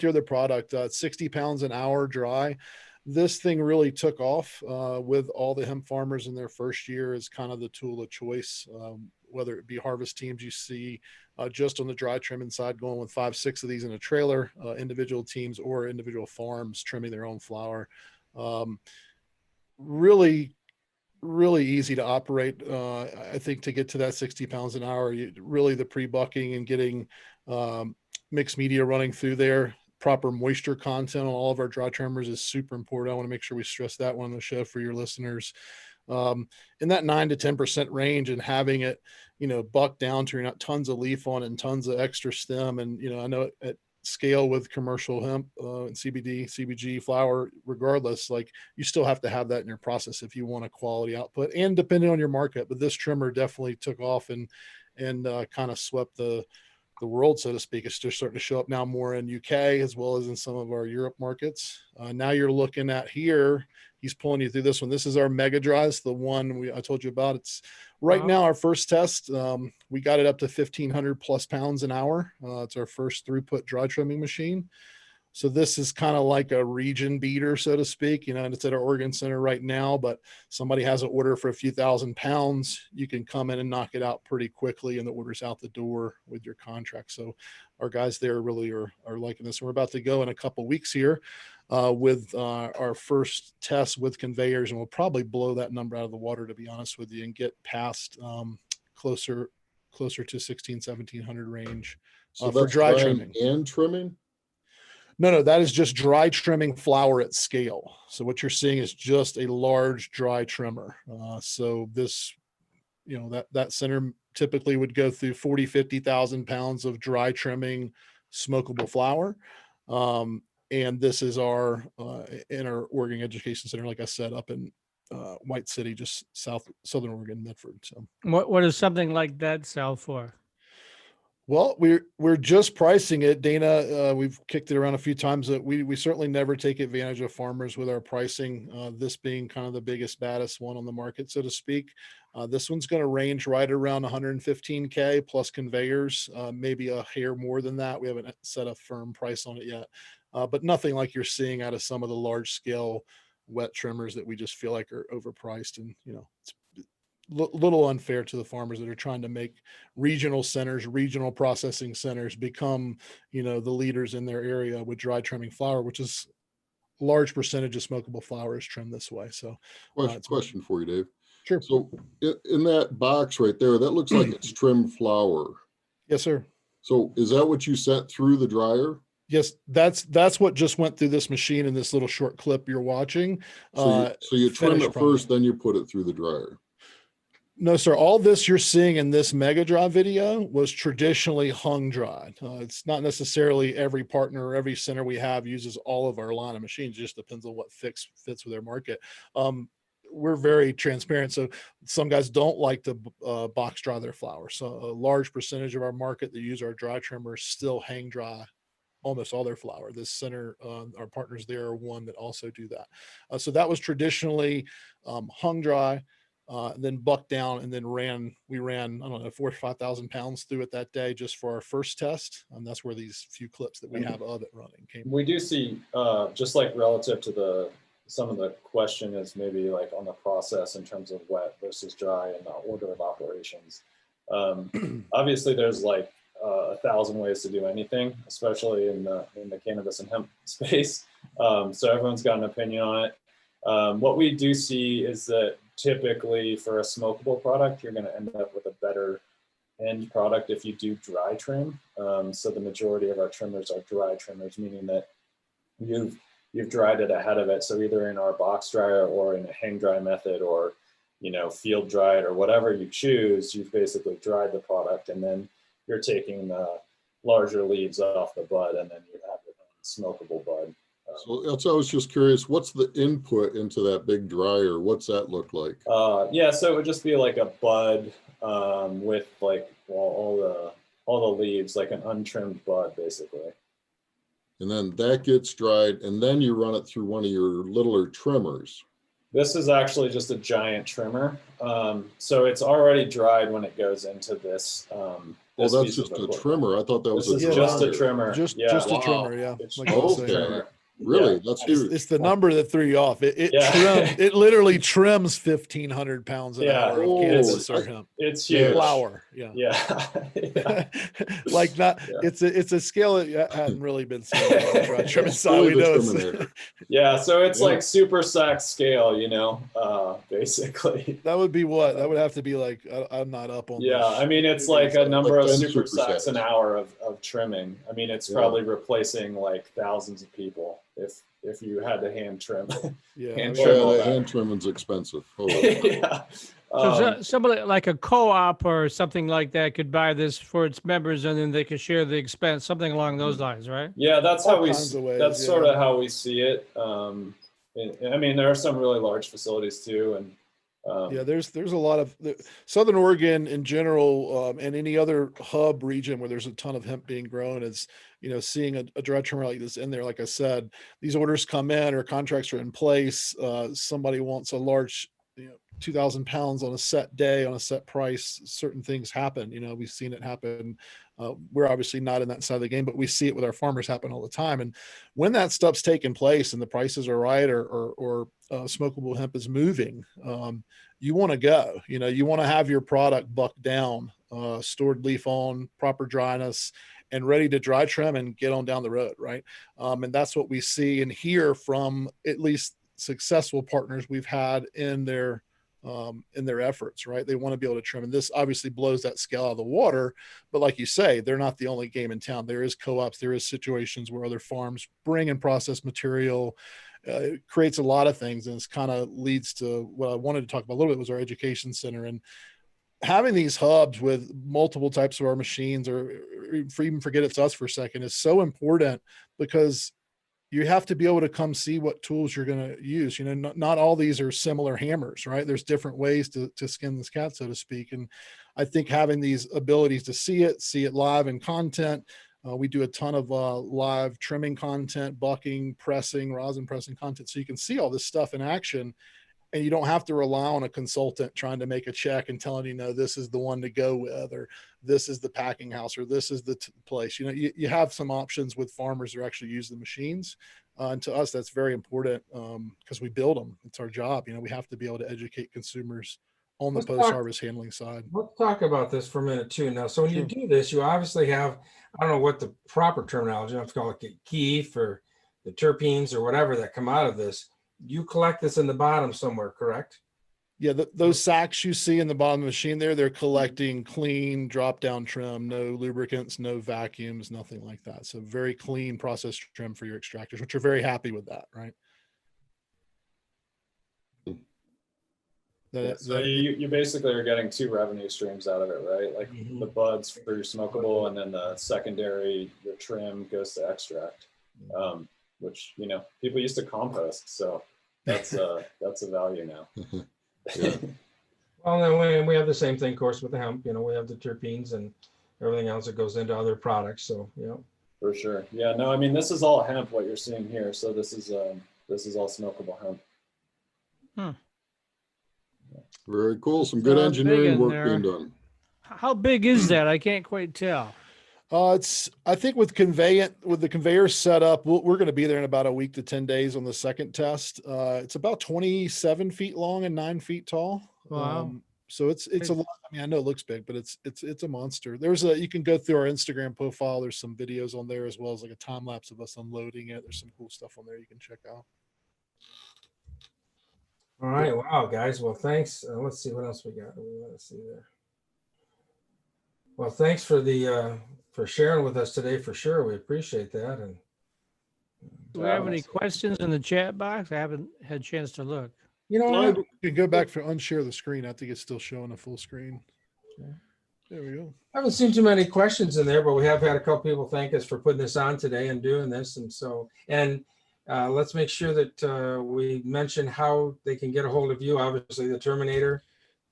of the product, 60 pounds an hour dry. This thing really took off with all the hemp farmers in their first year as kind of the tool of choice, whether it be harvest teams you see just on the dry trimming side going with 5-6 of these in a trailer, individual teams or individual farms trimming their own flower. Really easy to operate. I think to get to that 60 pounds an hour, really the pre-bucking and getting mixed media running through there proper moisture content on all of our dry trimmers is super important. I want to make sure we stress that one on the show for your listeners. In that 9 to 10% range, and having it, buck down to, you're not tons of leaf on it and tons of extra stem. And, I know at scale with commercial hemp and CBD, CBG flower, regardless, like you still have to have that in your process if you want a quality output, and depending on your market. But this trimmer definitely took off and kind of swept the world, so to speak. It's just starting to show up now more in UK as well as in some of our Europe markets. Now you're looking at here, he's pulling you through this one. This is our mega dries, the one I told you about. It's right now our first test. We got it up to 1,500 plus pounds an hour. It's our first throughput dry trimming machine. So this is kind of like a region beater, so to speak, and it's at our Oregon Center right now, but somebody has an order for a few thousand pounds, you can come in and knock it out pretty quickly, and the order's out the door with your contract. So our guys there really are liking this. We're about to go in a couple weeks here with our first test with conveyors, and we'll probably blow that number out of the water, to be honest with you, and get past closer to 1,700 range So for that's dry drying trimming. and trimming? No, that is just dry trimming flower at scale. So what you're seeing is just a large dry trimmer. So this, that center typically would go through 40, 50,000 pounds of dry trimming smokable flower. And this is our in our Oregon Education Center, like I said, up in White City, just southern Oregon, Medford. So What does something like that sell for? Well, we're just pricing it, Dana. We've kicked it around a few times. That we certainly never take advantage of farmers with our pricing. This being kind of the biggest, baddest one on the market, so to speak. This one's going to range right around 115K plus conveyors, maybe a hair more than that. We haven't set a firm price on it yet, but nothing like you're seeing out of some of the large scale wet trimmers that we just feel like are overpriced, and it's little unfair to the farmers that are trying to make regional centers, regional processing centers become, the leaders in their area with dry trimming flower, which is a large percentage of smokable flower is trimmed this way. So Question for you, Dave. Sure. So in that box right there, that looks like it's trimmed flower. Yes, sir. So is that what you sent through the dryer? Yes, that's what just went through this machine in this little short clip you're watching. So you trim it product. first, then you put it through the dryer. No, sir. All this you're seeing in this mega dry video was traditionally hung dried. It's not necessarily every partner or every center we have uses all of our line of machines. It just depends on what fits with their market. We're very transparent. So some guys don't like to box dry their flower. So a large percentage of our market that use our dry trimmers still hang dry almost all their flower. This center, our partners there are one that also do that. So that was traditionally hung dry. Then bucked down, and then we ran, I don't know, 4,000 or 5,000 pounds through it that day just for our first test. And that's where these few clips that we have of it running came. We do see, just like relative to some of the question is maybe like on the process in terms of wet versus dry and the order of operations. Obviously there's like 1,000 ways to do anything, especially in the cannabis and hemp space. So everyone's got an opinion on it. What we do see is that typically for a smokable product, you're going to end up with a better end product if you do dry trim. So the majority of our trimmers are dry trimmers, meaning that you've dried it ahead of it. So either in our box dryer or in a hang dry method, or field dried, or whatever you choose, you've basically dried the product, and then you're taking the larger leaves off the bud, and then you have your smokable bud. So I was just curious, what's the input into that big dryer? What's that look like? Yeah, so it would just be like a bud with like all the leaves, like an untrimmed bud, basically. And then that gets dried, and then you run it through one of your littler trimmers. This is actually just a giant trimmer. So it's already dried when it goes into this. Oh, that's just a trimmer. I thought that was just a trimmer. Just a trimmer, yeah. It's okay. a trimmer. Really? That's It's, huge. it's the number that threw you off. Yeah. It literally trims 1,500 pounds an Yeah. hour of Oh, cannabis or that's- hemp. It's Yeah. huge. Flower. Yeah. Yeah. Yeah. Like that. Yeah. It's a scale that hadn't really been seen on the dry trimming It's side. really We the know it's, Triminator. Yeah, so it's Yeah. like super sack scale, you know, basically. that would be what? That would have to be like, I'm not up on Yeah, this. I mean, it's like a So- number of 10 super super sacks an sacks. hour of trimming. I mean, it's Yeah. probably replacing like thousands of people if you had to hand trim. Yeah. Hand Oh, trim yeah, all the that. hand trimming's expensive. Holy. Yeah. So somebody like a co-op or something like that could buy this for its members, and then they could share the expense, something along those lines, right? Yeah, that's All how we. kinds of ways, That's yeah. sort of how we see it. I mean, there are some really large facilities too, and Yeah, there's a lot of Southern Oregon in general, and any other hub region where there's a ton of hemp being grown is, seeing a dry trimmer like this in there. Like I said, these orders come in or contracts are in place. Somebody wants a large, 2,000 pounds on a set day on a set price. Certain things happen. We've seen it happen. We're obviously not in that side of the game, but we see it with our farmers happen all the time. And when that stuff's taking place and the prices are right, or smokable hemp is moving, you want to go. You want to have your product bucked down, stored leaf on, proper dryness, and ready to dry trim and get on down the road, right? And that's what we see and hear from at least successful partners we've had in their efforts, right? They want to be able to trim, and this obviously blows that scale out of the water. But like you say, they're not the only game in town. There is co-ops, there is situations where other farms bring in processed material. It creates a lot of things, and it's kind of leads to what I wanted to talk about a little bit was our education center, and having these hubs with multiple types of our machines, or even forget it's us for a second, is so important, because you have to be able to come see what tools you're going to use. Not all these are similar hammers, right? There's different ways to skin this cat, so to speak. And I think having these abilities to see it live in content. We do a ton of live trimming content, bucking, pressing, rosin pressing content. So you can see all this stuff in action, and you don't have to rely on a consultant trying to make a check and telling no, this is the one to go with, or this is the packing house, or this is the place. You have some options with farmers who actually use the machines. And to us, that's very important, because we build them. It's our job. We have to be able to educate consumers on the post-harvest handling side. Let's talk about this for a minute too. Now, so when you Sure. do this, you obviously have, I don't know what the proper terminology, I have to call it keef or the terpenes or whatever that come out of this. You collect this in the bottom somewhere, correct? Yeah, those sacks you see in the bottom of the machine there, they're collecting clean drop down trim, no lubricants, no vacuums, nothing like that. So very clean processed trim for your extractors, which are very happy with that, right? So you basically are getting two revenue streams out of it, right? Like Mhm. the buds for your smokable, and then the secondary, your trim goes to extract, which people used to compost, so that's a value now. Yeah. Well, then we have the same thing, of course, with the hemp. We have the terpenes and everything else that goes into other products. So, For sure. Yeah. No, I mean, this is all hemp, what you're seeing here. So this is all smokable hemp. Very cool. Some good Big engineering in work there. being done. How big is that? I can't quite tell. I think with the conveyor set up, we're going to be there in about a week to 10 days on the second test. It's about 27 feet long and 9 feet tall. Wow. So it's a lot. I mean, I know it looks big, but it's a monster. You can go through our Instagram profile. There's some videos on there, as well as like a time lapse of us unloading it. There's some cool stuff on there you can check out. all right. Wow, guys. Well, thanks. Let's see what else we got. Let's see there. Well, thanks for sharing with us today, for sure. We appreciate that. And Do we have any questions in the chat box? I haven't had a chance to look. You can go back for unshare the screen. I think it's still showing a full screen. Okay. There we go. I haven't seen too many questions in there, but we have had a couple people thank us for putting this on today and doing this. And let's make sure that we mention how they can get a hold of you. Obviously, the Triminator.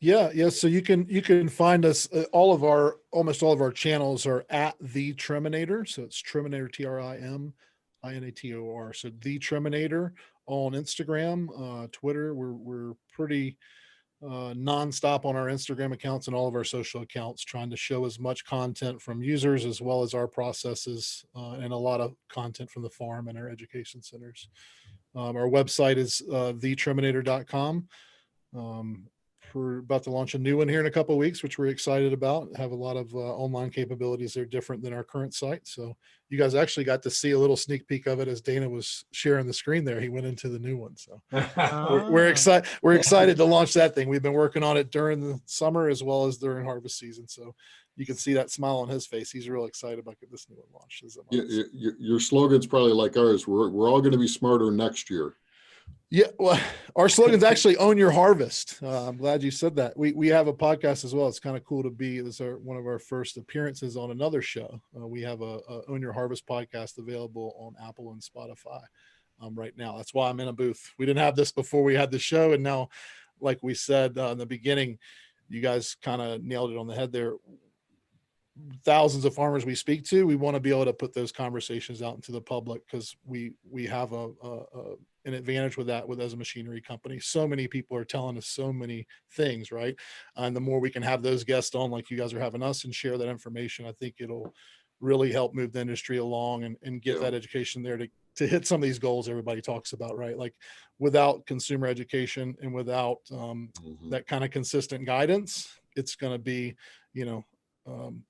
Yeah. So you can find us. Almost all of our channels are at the Triminator. So it's Triminator, TRIMINATOR. So the Triminator on Instagram, Twitter. We're pretty nonstop on our Instagram accounts and all of our social accounts, trying to show as much content from users as well as our processes, and a lot of content from the farm and our education centers. Our website is thetriminator.com. We're about to launch a new one here in a couple of weeks, which we're excited about. Have a lot of online capabilities that are different than our current site. So you guys actually got to see a little sneak peek of it as Dana was sharing the screen there. He went into the new one. So we're excited. We're excited to launch that thing. We've been working on it during the summer as well as during harvest season. So you can see that smile on his face. He's real excited about getting this new one launched. Your slogan's probably like ours. We're all going to be smarter next year. Yeah, well, our slogan's actually "Own Your Harvest." I'm glad you said that. We have a podcast as well. It's kind of cool to be. This is one of our first appearances on another show. We have a Own Your Harvest podcast available on Apple and Spotify right now. That's why I'm in a booth. We didn't have this before we had the show, and now, like we said in the beginning, you guys kind of nailed it on the head there. Thousands of farmers we speak to, we want to be able to put those conversations out into the public because we have an advantage with that as a machinery company. So many people are telling us so many things, right? And the more we can have those guests on, like you guys are having us, and share that information, I think it'll really help move the industry along and get that education there to hit some of these goals everybody talks about, right? Like without consumer education and without that kind of consistent guidance, it's going to be,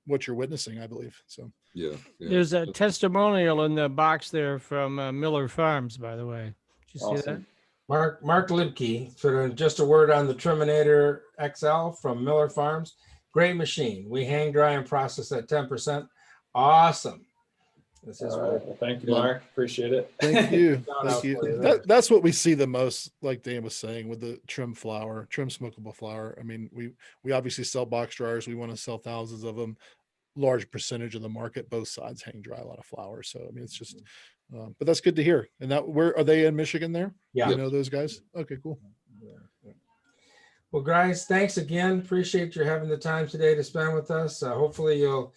what you're witnessing, I believe. So yeah. There's a testimonial in the box there from Miller Farms, by the way. Did you see that? Mark Libke, for just a word on the Triminator XL from Miller Farms. Great machine. We hang dry and process at 10%. Awesome. This is Well, thank you, Mark. Appreciate it. thank you. Shout out Thank you. for you there. That's what we see the most, like Dan was saying, with the trim smokable flour. I mean, we obviously sell box dryers. We want to sell thousands of them. Large percentage of the market, both sides hang dry a lot of flour. So I mean, it's just, but that's good to hear. And where are they in Michigan there? Yeah. You know those guys? Okay, cool. Well, guys, thanks again. Appreciate you having the time today to spend with us. Hopefully you'll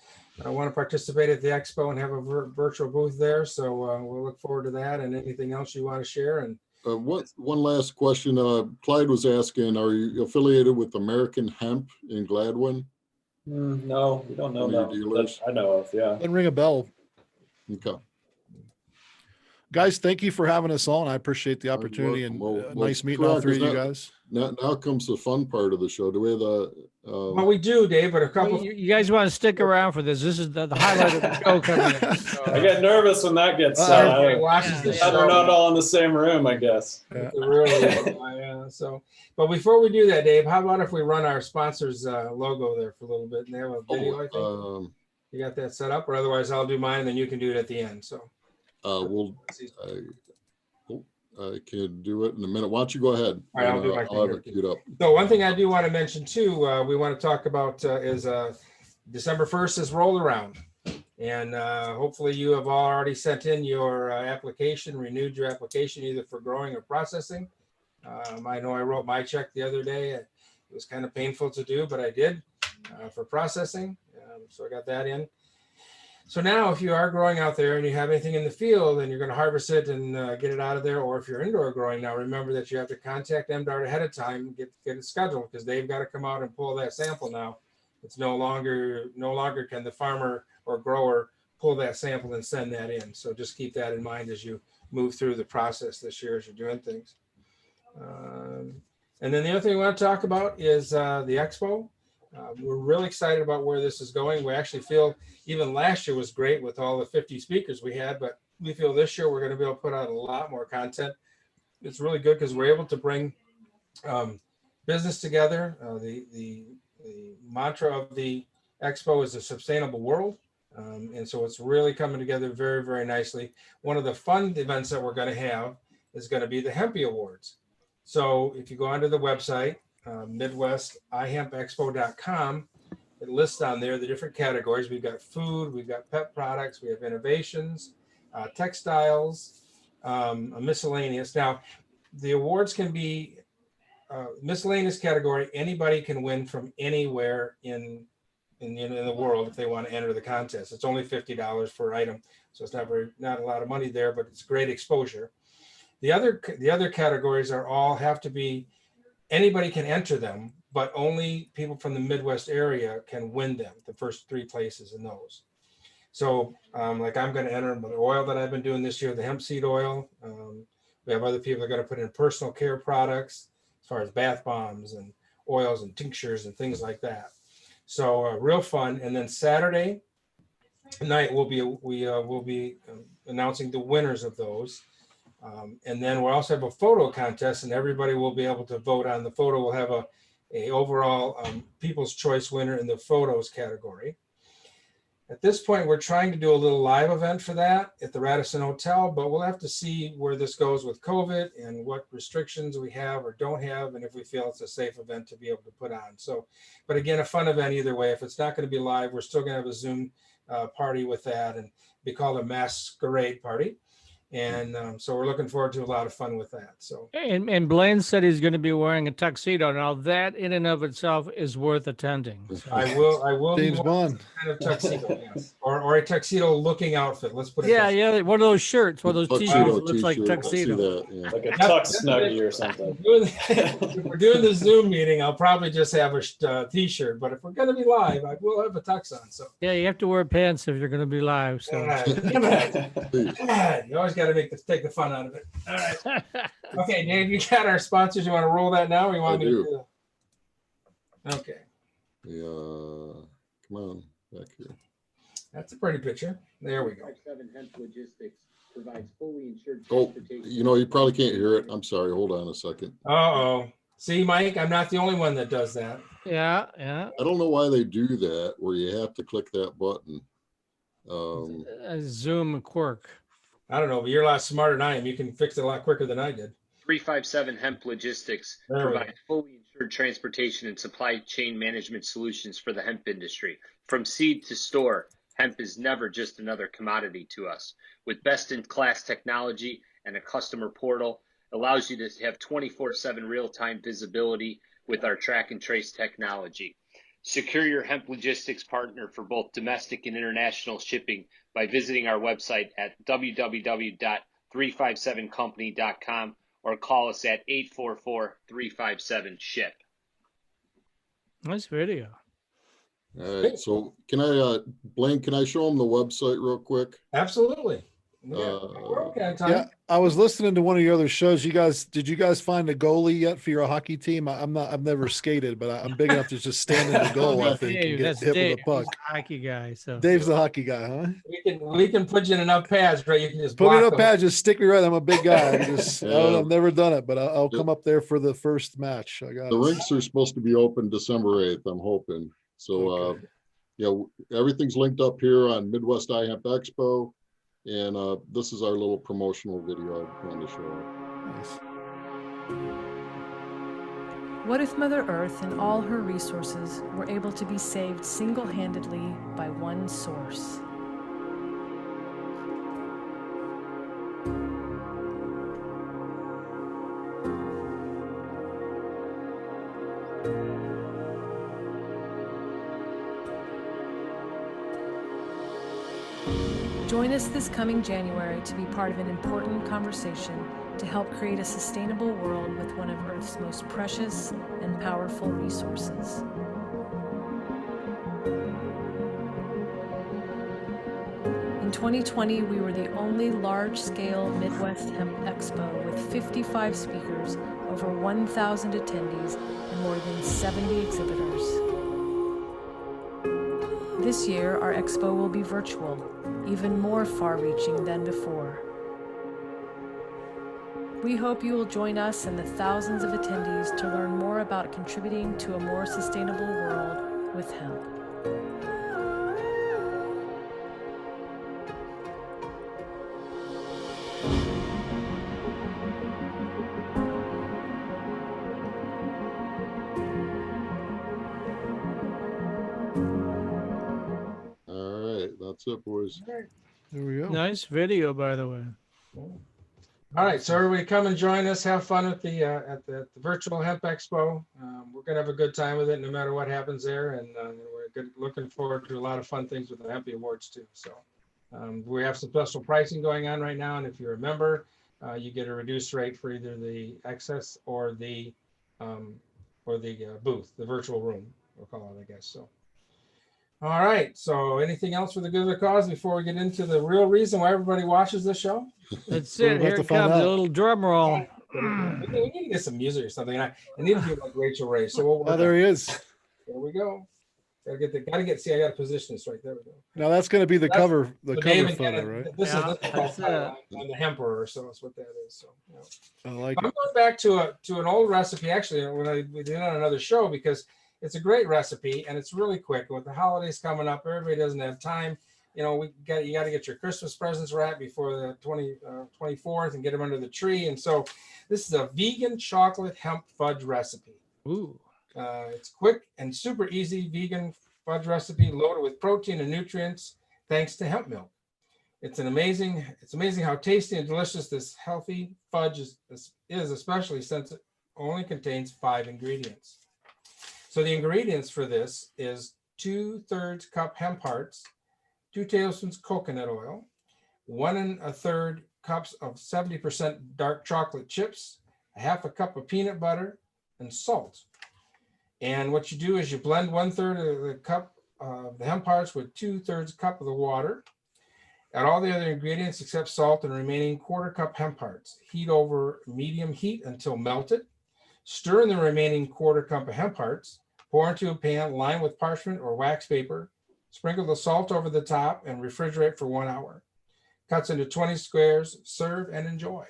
want to participate at the Expo and have a virtual booth there. So we'll look forward to that, and anything else you want to share. And one last question. Clyde was asking, are you affiliated with American Hemp in Gladwin? No, we don't know One of that. your dealers? I know of, yeah. Then ring a bell. Okay. Guys, thank you for having us on. I appreciate the opportunity, and nice meeting all three of you guys. Now comes the fun part of the show. Do we have the? well, we do, Dave, but a couple. You guys want to stick around for this? This is the highlight of the show coming in. So, I get nervous when that gets everybody watches the show. They're not all in the same room, I guess. Really, so, but before we do that, Dave, how about if we run our sponsors logo there for a little bit, and they have a video, I think. You got that set up, or otherwise I'll do mine, and then you can do it at the end. So I can do it in a minute. Why don't you go ahead? All right, I'll do my I'll have it queued up. So one thing I do want to mention too, we want to talk about is December 1st is rolled around, and hopefully you have already sent in your application, renewed your application either for growing or processing. I know I wrote my check the other day. It was kind of painful to do, but I did for processing. So I got that in. So now if you are growing out there and you have anything in the field and you're going to harvest it and get it out of there, or if you're indoor growing now, remember that you have to contact MDART ahead of time, get it scheduled, because they've got to come out and pull that sample now. It's no longer can the farmer or grower pull that sample and send that in. So just keep that in mind as you move through the process this year as you're doing things. And then the other thing we want to talk about is the Expo. We're really excited about where this is going. We actually feel even last year was great with all the 50 speakers we had, but we feel this year we're going to be able to put out a lot more content. It's really good because we're able to bring business together. The mantra of the Expo is a sustainable world. And so it's really coming together very, very nicely. One of the fun events that we're going to have is going to be the Hempy Awards. So if you go onto the website, Midwest ihempexpo.com, it lists on there the different categories. We've got food, we've got pet products, we have innovations, textiles, miscellaneous. Now, the awards can be miscellaneous category. Anybody can win from anywhere in the world if they want to enter the contest. It's only $50 per item, so it's not a lot of money there, but it's great exposure. The other categories are all have to be anybody can enter them, but only people from the Midwest area can win them, the first 3 places in those. So like I'm going to enter the oil that I've been doing this year, the hemp seed oil. We have other people that are going to put in personal care products as far as bath bombs and oils and tinctures and things like that. So real fun. And then Saturday night we will be announcing the winners of those. And then we'll also have a photo contest, and everybody will be able to vote on the photo. We'll have a overall People's Choice winner in the photos category. At this point, we're trying to do a little live event for that at the Radisson Hotel, but we'll have to see where this goes with COVID and what restrictions we have or don't have, and if we feel it's a safe event to be able to put on. So, but again, a fun event either way. If it's not going to be live, we're still going to have a Zoom party with that and be called a masquerade party. And so we're looking forward to a lot of fun with that. So And Blaine said he's going to be wearing a tuxedo. Now that in and of itself is worth attending. So. I will James be Bond. kind of tuxedo, yes. or a tuxedo looking outfit. Let's put it. Yeah, one of those shirts, one of those Tuxedo t-shirts that looks like t-shirt, I see tuxedo. that, yeah. Like a tux snuggie or something. If we're doing the Zoom meeting, I'll probably just have a t-shirt. But if we're going to be live, I will have a tux on. So Yeah, you have to wear pants if you're going to be live. So. come on. You always got to take the fun out of it. All right. Okay, Dave, you got our sponsors. You want to roll that now, or you want I me to do. do that? Okay, Come on, back here. that's a pretty picture. There we go. 57 Hemp Logistics provides fully insured Oh, transportation. you probably can't hear it. I'm sorry. Hold on a second. Uh-oh. See, Mike, I'm not the only one that does that. Yeah. I don't know why they do that, where you have to click that button. A Zoom quirk. I don't know, but you're a lot smarter than I am. You can fix it a lot quicker than I did. 357 Hemp Logistics There we go. provides fully insured transportation and supply chain management solutions for the hemp industry. From seed to store, hemp is never just another commodity to us. With best-in-class technology and a customer portal, allows you to have 24/7 real-time visibility with our track and trace technology. Secure your hemp logistics partner for both domestic and international shipping by visiting our website at www.357company.com or call us at 844-357-SHIP. Nice video. All right. So Blaine, can I show them the website real quick? Absolutely. Yeah, we're okay on time. Yeah, I was listening to one of your other shows. Did you guys find a goalie yet for your hockey team? I've never skated, but I'm big enough to just stand in the goal, I think, Dave, and get that's hit Dave. with a puck. He's a hockey guy. So Dave's the hockey guy, huh? We can put you in enough pads, right? You can just Put me block in a them. pad, just stick me right. I'm a big guy. Yeah. I've never done it, but I'll come up there for the first match. I got The it. rinks are supposed to be open December 8th, I'm hoping. So, Okay. everything's linked up here on Midwest iHemp Expo. And this is our little promotional video I wanted to show. Nice. What if Mother Earth and all her resources were able to be saved single-handedly by one source? Join us this coming January to be part of an important conversation to help create a sustainable world with one of Earth's most precious and powerful resources. In 2020, we were the only large-scale Midwest Hemp Expo with 55 speakers, over 1,000 attendees, and more than 70 exhibitors. This year, our expo will be virtual, even more far-reaching than before. We hope you will join us and the thousands of attendees to learn more about contributing to a more sustainable world with hemp. All right, that's it, boys. There we go. nice video, by the way. All right, so everybody come and join us. Have fun at the virtual Hemp Expo. We're gonna have a good time with it, no matter what happens there, and we're looking forward to a lot of fun things with the Hempy Awards too. So we have some special pricing going on right now, and if you're a member, you get a reduced rate for either the excess or the or the booth, the virtual room, we'll call it, I guess. So, all right. So, anything else for the good of the cause before we get into the real reason why everybody watches this show? That's We're it. about Here to it find comes. A out. little drum roll. We need to get some music or something. I need to do like Rachel Ray. So we'll work Oh, there on he it. is. There we go. See, I got to position this right there. We go. Now that's going to be the That's- cover, the So cover David, photo, yeah, right? this Yeah, is that's called it. I'm the Hemperor, so that's what that is. So yeah. I like I'm it. going back to an old recipe actually when we did it on another show because it's a great recipe and it's really quick. With the holidays coming up, everybody doesn't have time. You know, you got to get your Christmas presents wrapped before the 24th and get them under the tree. And so this is a vegan chocolate hemp fudge recipe. Ooh. It's quick and super easy vegan fudge recipe loaded with protein and nutrients thanks to hemp milk. It's amazing how tasty and delicious this healthy fudge is, especially since it only contains 5 ingredients. So the ingredients for this is 2/3 cup hemp hearts, 2 tablespoons coconut oil, 1 1/3 cups of 70% dark chocolate chips, 1/2 cup of peanut butter, and salt. And what you do is you blend 1/3 of the cup of the hemp hearts with 2/3 cup of the water. Add all the other ingredients except salt and remaining 1/4 cup hemp hearts. Heat over medium heat until melted. Stir in the remaining 1/4 cup of hemp hearts. Pour into a pan lined with parchment or wax paper. Sprinkle the salt over the top and refrigerate for 1 hour. Cuts into 20 squares. Serve and enjoy.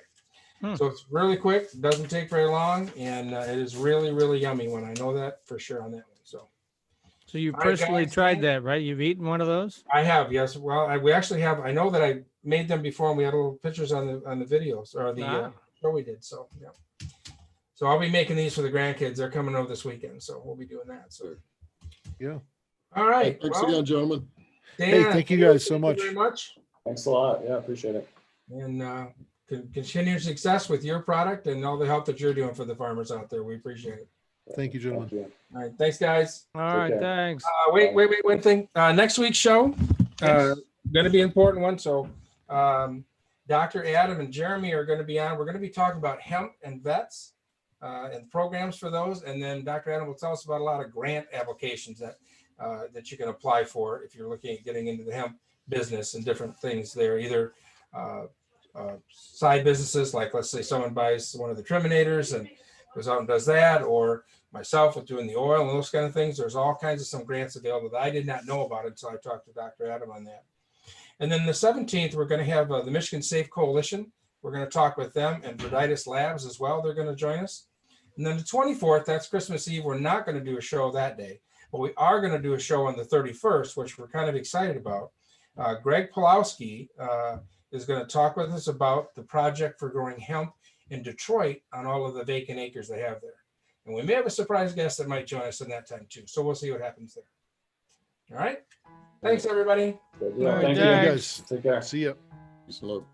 So it's really quick, doesn't take very long, and it is really, really yummy one. I know that for sure on that one. So you All right, personally guys, tried thank- that, right? You've eaten one of those? I have, yes. Well, we actually have. I know that I made them before, and we had little pictures on the videos or the show we did. So yeah. So I'll be making these for the grandkids. They're coming over this weekend, so we'll be doing that. So Yeah. all right. Thanks well, again, gentlemen. Hey, Dan, thank you guys so thank much. you very much. Thanks a lot. Yeah, appreciate it. And continued success with your product and all the help that you're doing for the farmers out there. We appreciate it. Thank you, gentlemen. Thank you. All right. Thanks, guys. All right, care. thanks. Wait, one thing. Next week's show, going to be an important one. So Dr. Adam and Jeremy are going to be on. We're going to be talking about hemp and vets and programs for those. And then Dr. Adam will tell us about a lot of grant applications that you can apply for if you're looking at getting into the hemp business and different things there, either side businesses, like let's say someone buys one of the Triminators and goes out and does that, or myself with doing the oil and those kind of things. There's all kinds of some grants available that I did not know about until I talked to Dr. Adam on that. And then the 17th, we're going to have the Michigan Safe Coalition. We're going to talk with them and Verditis Labs as well. They're going to join us. And then the 24th, that's Christmas Eve. We're not going to do a show that day, but we are going to do a show on the 31st, which we're kind of excited about. Greg Pulowski is going to talk with us about the project for growing hemp in Detroit on all of the vacant acres they have there. And we may have a surprise guest that might join us in that time too. So we'll see what happens there. All right. Thanks, everybody. Good deal. All right, Thank Thank you you. thanks. guys. Take care. See ya. Peace and love.